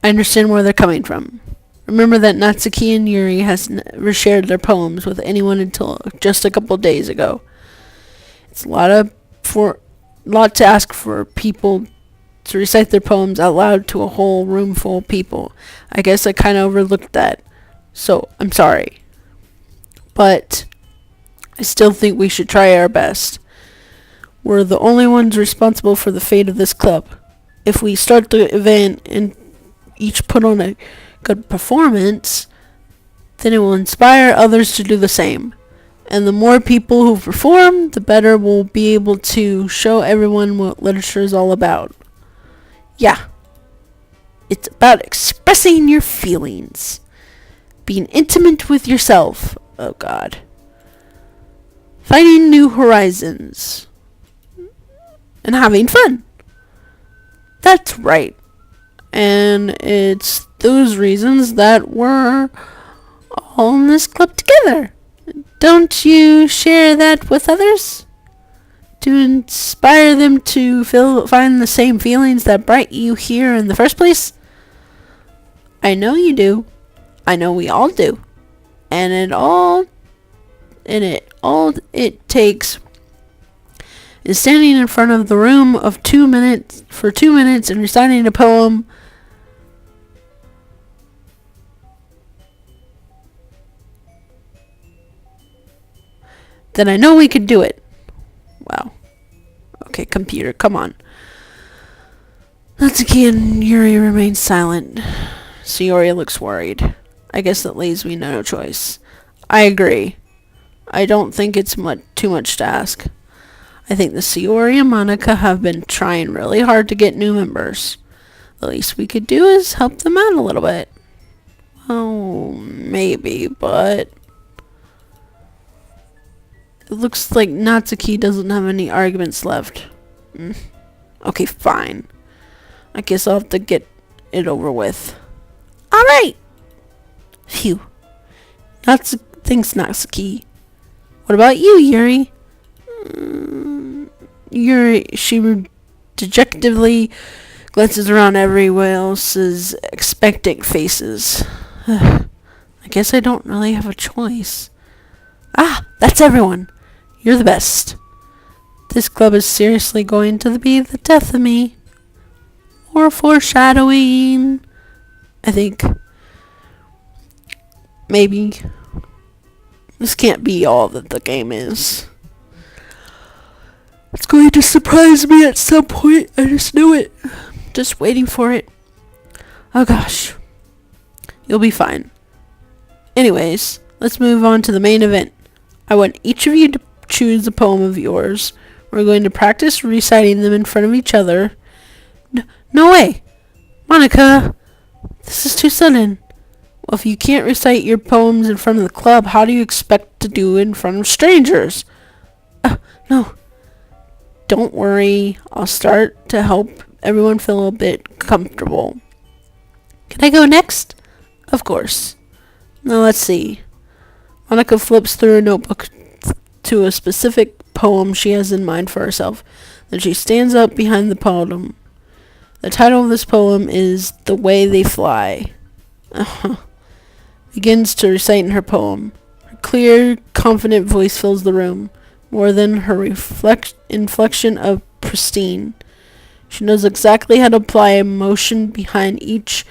I understand where they're coming from. Remember that Natsuki and Yuri has never shared their poems with anyone until just a couple days ago. It's a lot to ask for people to recite their poems out loud to a whole room full of people. I guess I kind of overlooked that. So, I'm sorry. But I still think we should try our best. We're the only ones responsible for the fate of this club. If we start the event and each put on a good performance, then it will inspire others to do the same. And the more people who perform, the better we'll be able to show everyone what literature is all about. Yeah. It's about expressing your feelings. Being intimate with yourself. Oh God. Finding new horizons. And having fun. That's right. And it's those reasons that we're all in this club together. Don't you share that with others? to inspire them to find the same feelings that brought you here in the first place? I know you do. I know we all do. And all it takes is standing in front of the room of 2 minutes for 2 minutes and reciting a poem. Then I know we could do it. Wow. Okay, computer, come on. Natsuki and Yuri remain silent. Sayori looks worried. I guess that leaves me no choice. I agree. I don't think it's too much to ask. I think the Sayori and Monica have been trying really hard to get new members. The least we could do is help them out a little bit. Oh, maybe, but it looks like Natsuki doesn't have any arguments left. Okay, fine. I guess I'll have to get it over with. Alright! Phew. Thanks, Natsuki. What about you, Yuri? Yuri, she dejectedly glances around everyone else's expectant faces. I guess I don't really have a choice. Ah, that's everyone. You're the best. This club is seriously going to be the death of me. Or foreshadowing. I think. Maybe. This can't be all that the game is. It's going to surprise me at some point. I just knew it. Just waiting for it. Oh gosh. You'll be fine. Anyways, let's move on to the main event. I want each of you to choose a poem of yours. We're going to practice reciting them in front of each other. No way! Monica! This is too sudden. Well, if you can't recite your poems in front of the club, how do you expect to do it in front of strangers? No. Don't worry. I'll start to help everyone feel a bit comfortable. Can I go next? Of course. Now let's see. Monica flips through a notebook to a specific poem she has in mind for herself. Then she stands up behind the podium. The title of this poem is The Way They Fly. Begins to recite in her poem. Her clear, confident voice fills the room, more than her inflection of pristine. She knows exactly how to apply emotion behind each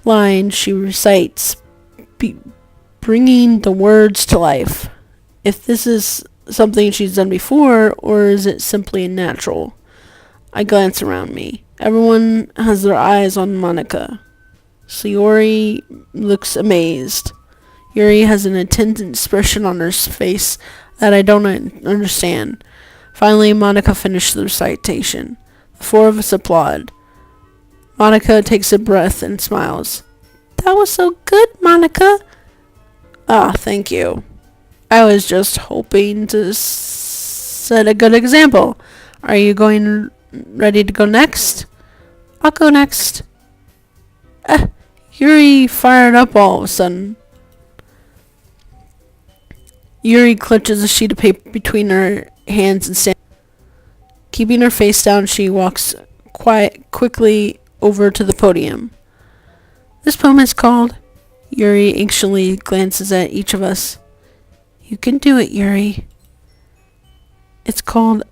line she recites, bringing the words to life. If this is something she's done before, or is it simply natural? I glance around me. Everyone has their eyes on Monica. Sayori looks amazed. Yuri has an intent expression on her face that I don't understand. Finally, Monica finished the recitation. The four of us applaud. Monica takes a breath and smiles. That was so good, Monica. Ah, thank you. I was just hoping to set a good example. Are you ready to go next? I'll go next. Yuri fired up all of a sudden. Yuri clutches a sheet of paper between her hands and stands. Keeping her face down, she walks quickly over to the podium. This poem is called... Yuri anxiously glances at each of us. You can do it, Yuri. It's called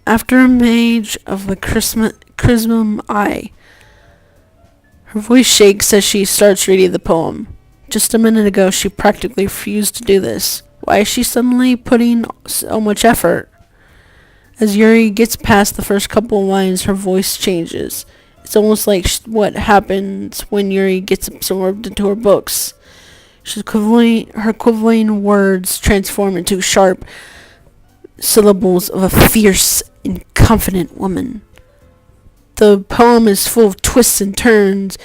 After a Mage of the Chrism Eye. Her voice shakes as she starts reading the poem. Just a minute ago, she practically refused to do this. Why is she suddenly putting so much effort? As Yuri gets past the first couple of lines, her voice changes. It's almost like what happens when Yuri gets absorbed into her books. Her quivering words transform into sharp syllables of a fierce and confident woman. The poem is full of twists and turns.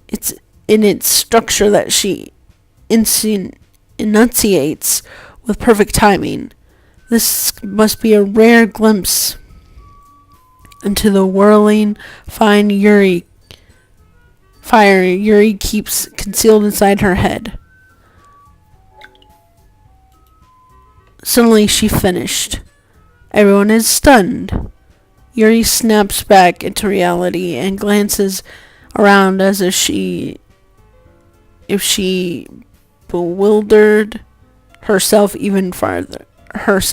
It's in its structure that she enunciates with perfect timing. This must be a rare glimpse into the whirling fire Yuri keeps concealed inside her head. Suddenly she finished. Everyone is stunned. Yuri snaps back into reality and glances around as if she bewildered herself even farther. It's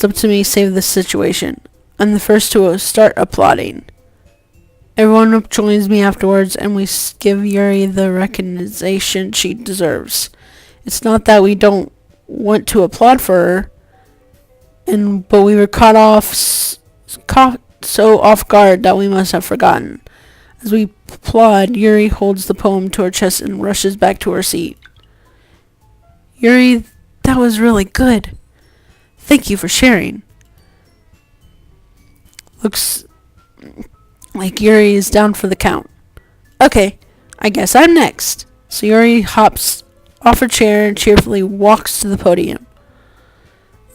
up to me to save this situation. I'm the first to start applauding. Everyone joins me afterwards, and we give Yuri the recognition she deserves. It's not that we don't want to applaud for her, but we were caught so off guard that we must have forgotten. As we applaud, Yuri holds the poem to her chest and rushes back to her seat. Yuri, that was really good. Thank you for sharing. Looks like Yuri is down for the count. Okay, I guess I'm next. So Yuri hops off her chair and cheerfully walks to the podium.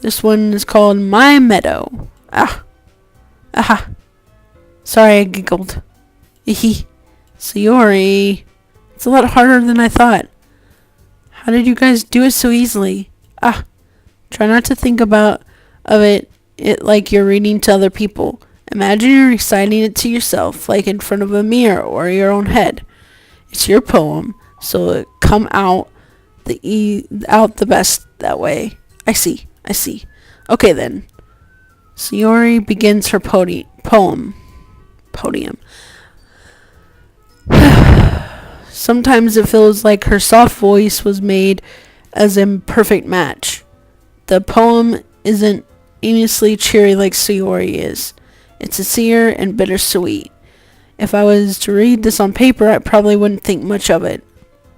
This one is called My Meadow. Aha. Sorry, I giggled. So Yuri, it's a lot harder than I thought. How did you guys do it so easily? Try not to think of it like you're reading to other people. Imagine you're reciting it to yourself, like in front of a mirror or your own head. It's your poem, so it come out the best that way. I see. Okay then. So Yuri begins her podium. Sometimes it feels like her soft voice was made as a perfect match. The poem isn't aimlessly cheery like Sayori is. It's sincere and bittersweet. If I was to read this on paper, I probably wouldn't think much of it.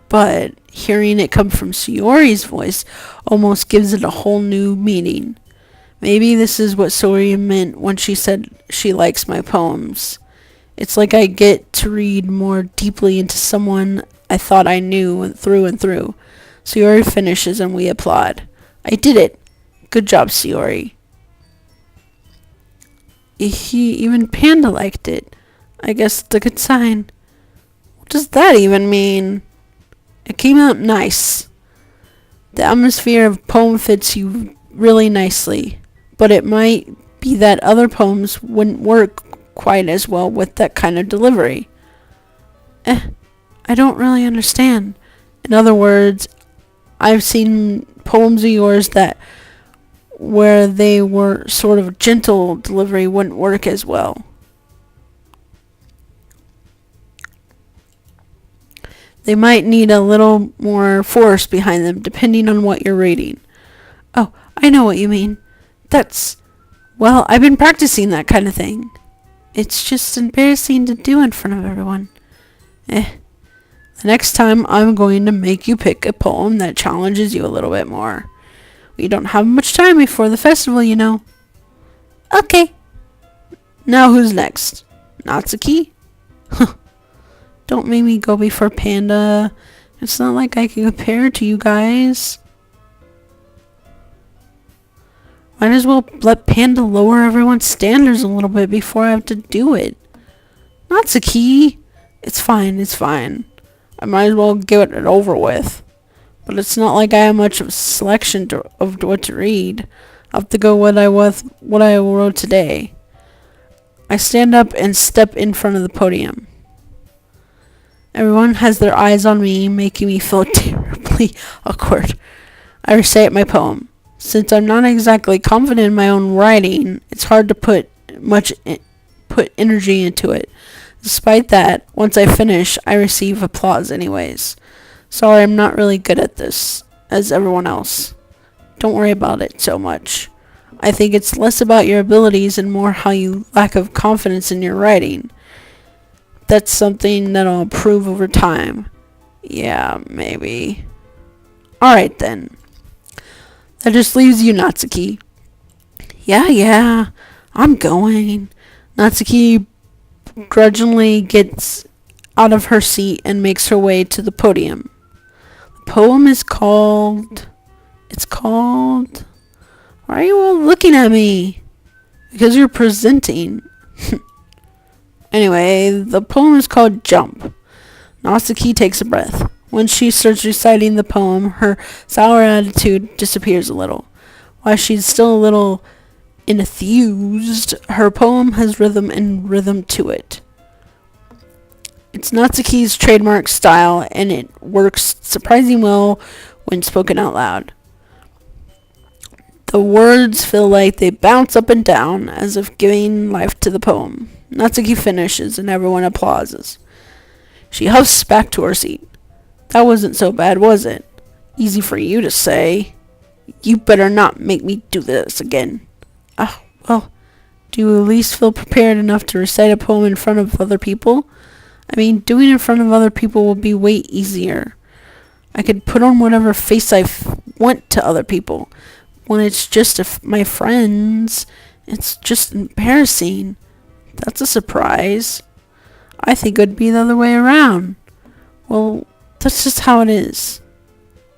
But hearing it come from Sayori's voice almost gives it a whole new meaning. Maybe this is what Sayori meant when she said she likes my poems. It's like I get to read more deeply into someone I thought I knew through and through. Sayori finishes and we applaud. I did it. Good job, Sayori. Even Panda liked it. I guess it's a good sign. What does that even mean? It came out nice. The atmosphere of poem fits you really nicely, but it might be that other poems wouldn't work quite as well with that kind of delivery. I don't really understand. In other words, I've seen poems of yours that where they were sort of gentle delivery wouldn't work as well. They might need a little more force behind them depending on what you're reading. Oh, I know what you mean. I've been practicing that kind of thing. It's just embarrassing to do in front of everyone. The next time I'm going to make you pick a poem that challenges you a little bit more. We don't have much time before the festival, you know. Okay. Now who's next? Natsuki? Don't make me go before Panda. It's not like I can compare to you guys. Might as well let Panda lower everyone's standards a little bit before I have to do it. Natsuki! It's fine. I might as well get it over with. But it's not like I have much of a selection of what to read. I have to go what I wrote today. I stand up and step in front of the podium. Everyone has their eyes on me, making me feel terribly awkward. I recite my poem. Since I'm not exactly confident in my own writing, it's hard to put energy into it. Despite that, once I finish, I receive applause anyways. Sorry, I'm not really good at this, as everyone else. Don't worry about it so much. I think it's less about your abilities and more how you lack of confidence in your writing. That's something that'll improve over time. Yeah, maybe. Alright then. That just leaves you, Natsuki. Yeah, I'm going. Natsuki grudgingly gets out of her seat and makes her way to the podium. The poem is called... Why are you all looking at me? Because you're presenting. Anyway, the poem is called Jump. Natsuki takes a breath. When she starts reciting the poem, her sour attitude disappears a little. While she's still a little enthused, her poem has rhythm and rhythm to it. It's Natsuki's trademark style, and it works surprisingly well when spoken out loud. The words feel like they bounce up and down, as if giving life to the poem. Natsuki finishes, and everyone applauses. She huffs back to her seat. That wasn't so bad, was it? Easy for you to say. You better not make me do this again. Well, do you at least feel prepared enough to recite a poem in front of other people? I mean, doing it in front of other people will be way easier. I could put on whatever face I want to other people. When it's just my friends, it's just embarrassing. That's a surprise. I think it would be the other way around. Well, that's just how it is.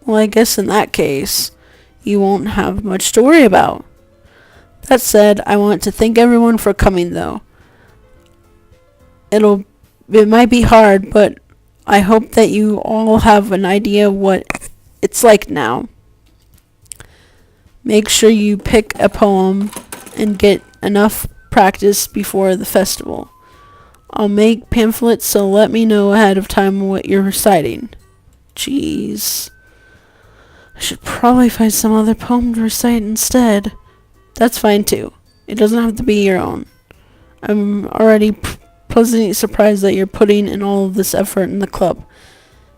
Well, I guess in that case, you won't have much to worry about. That said, I want to thank everyone for coming, though. It might be hard, but I hope that you all have an idea what it's like now. Make sure you pick a poem and get enough practice before the festival. I'll make pamphlets, so let me know ahead of time what you're reciting. Jeez. I should probably find some other poem to recite instead. That's fine too. It doesn't have to be your own. I'm already pleasantly surprised that you're putting in all of this effort in the club.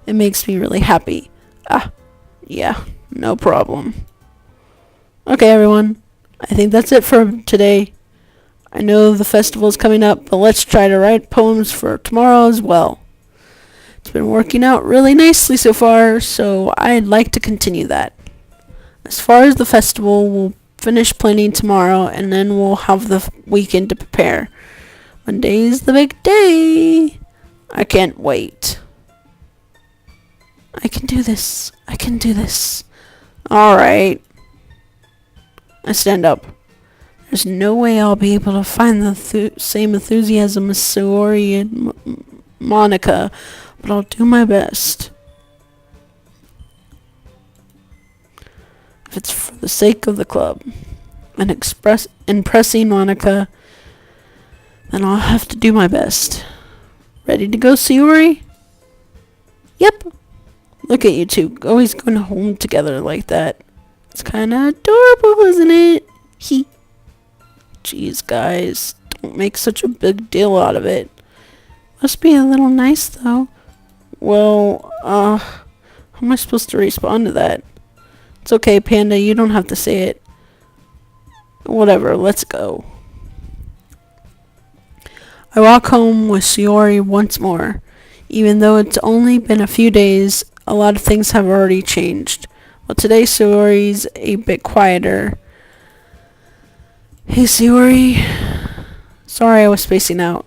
It makes me really happy. Yeah, no problem. Okay, everyone. I think that's it for today. I know the festival is coming up, but let's try to write poems for tomorrow as well. It's been working out really nicely so far, so I'd like to continue that. As far as the festival, we'll finish planning tomorrow, and then we'll have the weekend to prepare. Monday's the big day. I can't wait. I can do this. I can do this. Alright. I stand up. There's no way I'll be able to find the same enthusiasm as Sayori and Monica, but I'll do my best. If it's for the sake of the club and impressing Monica, then I'll have to do my best. Ready to go, Yuri? Yep. Look at you two, always going home together like that. It's kinda adorable, isn't it? Jeez, guys, don't make such a big deal out of it. Must be a little nice, though. Well, how am I supposed to respond to that? It's okay, Panda, you don't have to say it. Whatever, let's go. I walk home with Sayori once more. Even though it's only been a few days, a lot of things have already changed. Well, today Sayori's a bit quieter. Hey, Yuri. Sorry I was spacing out.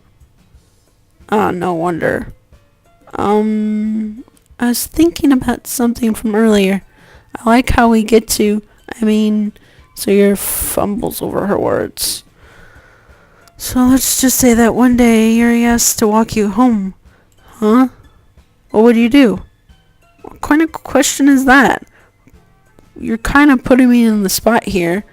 No wonder. I was thinking about something from earlier. I like how we get to, Sayori fumbles over her words. So let's just say that one day Yuri asks to walk you home. Huh? What would you do? What kind of question is that? You're kind of putting me in the spot here.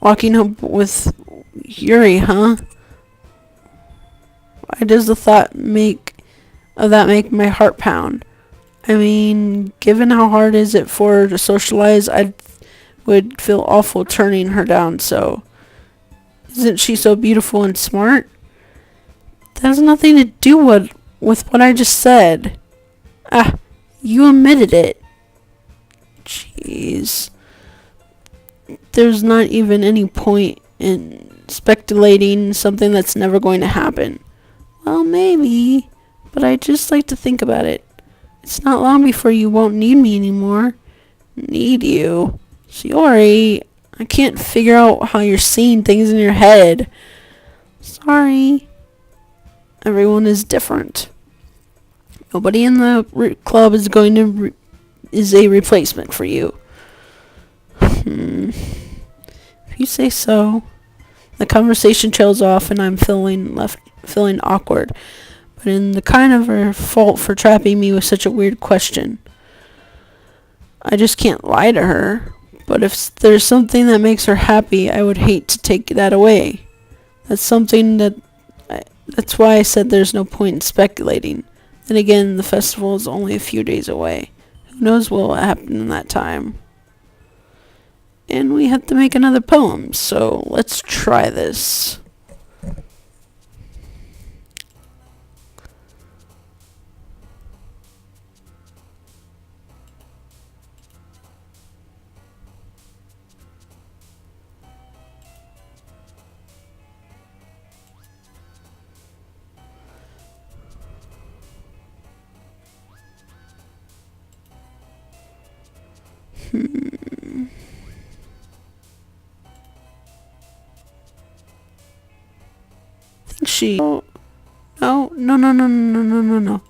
Walking home with Yuri, huh? Why does the thought make my heart pound? Given how hard is it for her to socialize, I would feel awful turning her down, so... Isn't she so beautiful and smart? That has nothing to do with what I just said. You admitted it. Jeez. There's not even any point in speculating something that's never going to happen. Well, maybe, but I just like to think about it. It's not long before you won't need me anymore. Need you? Sayori, I can't figure out how you're seeing things in your head. Sorry. Everyone is different. Nobody in the club is is a replacement for you. If you say so. The conversation trails off and I'm feeling awkward, but in the kind of her fault for trapping me with such a weird question. I just can't lie to her, but if there's something that makes her happy, I would hate to take that away. That's why I said there's no point in speculating. Then again, the festival is only a few days away. Who knows what will happen in that time? And we have to make another poem, so let's try this. I think she... Oh, no.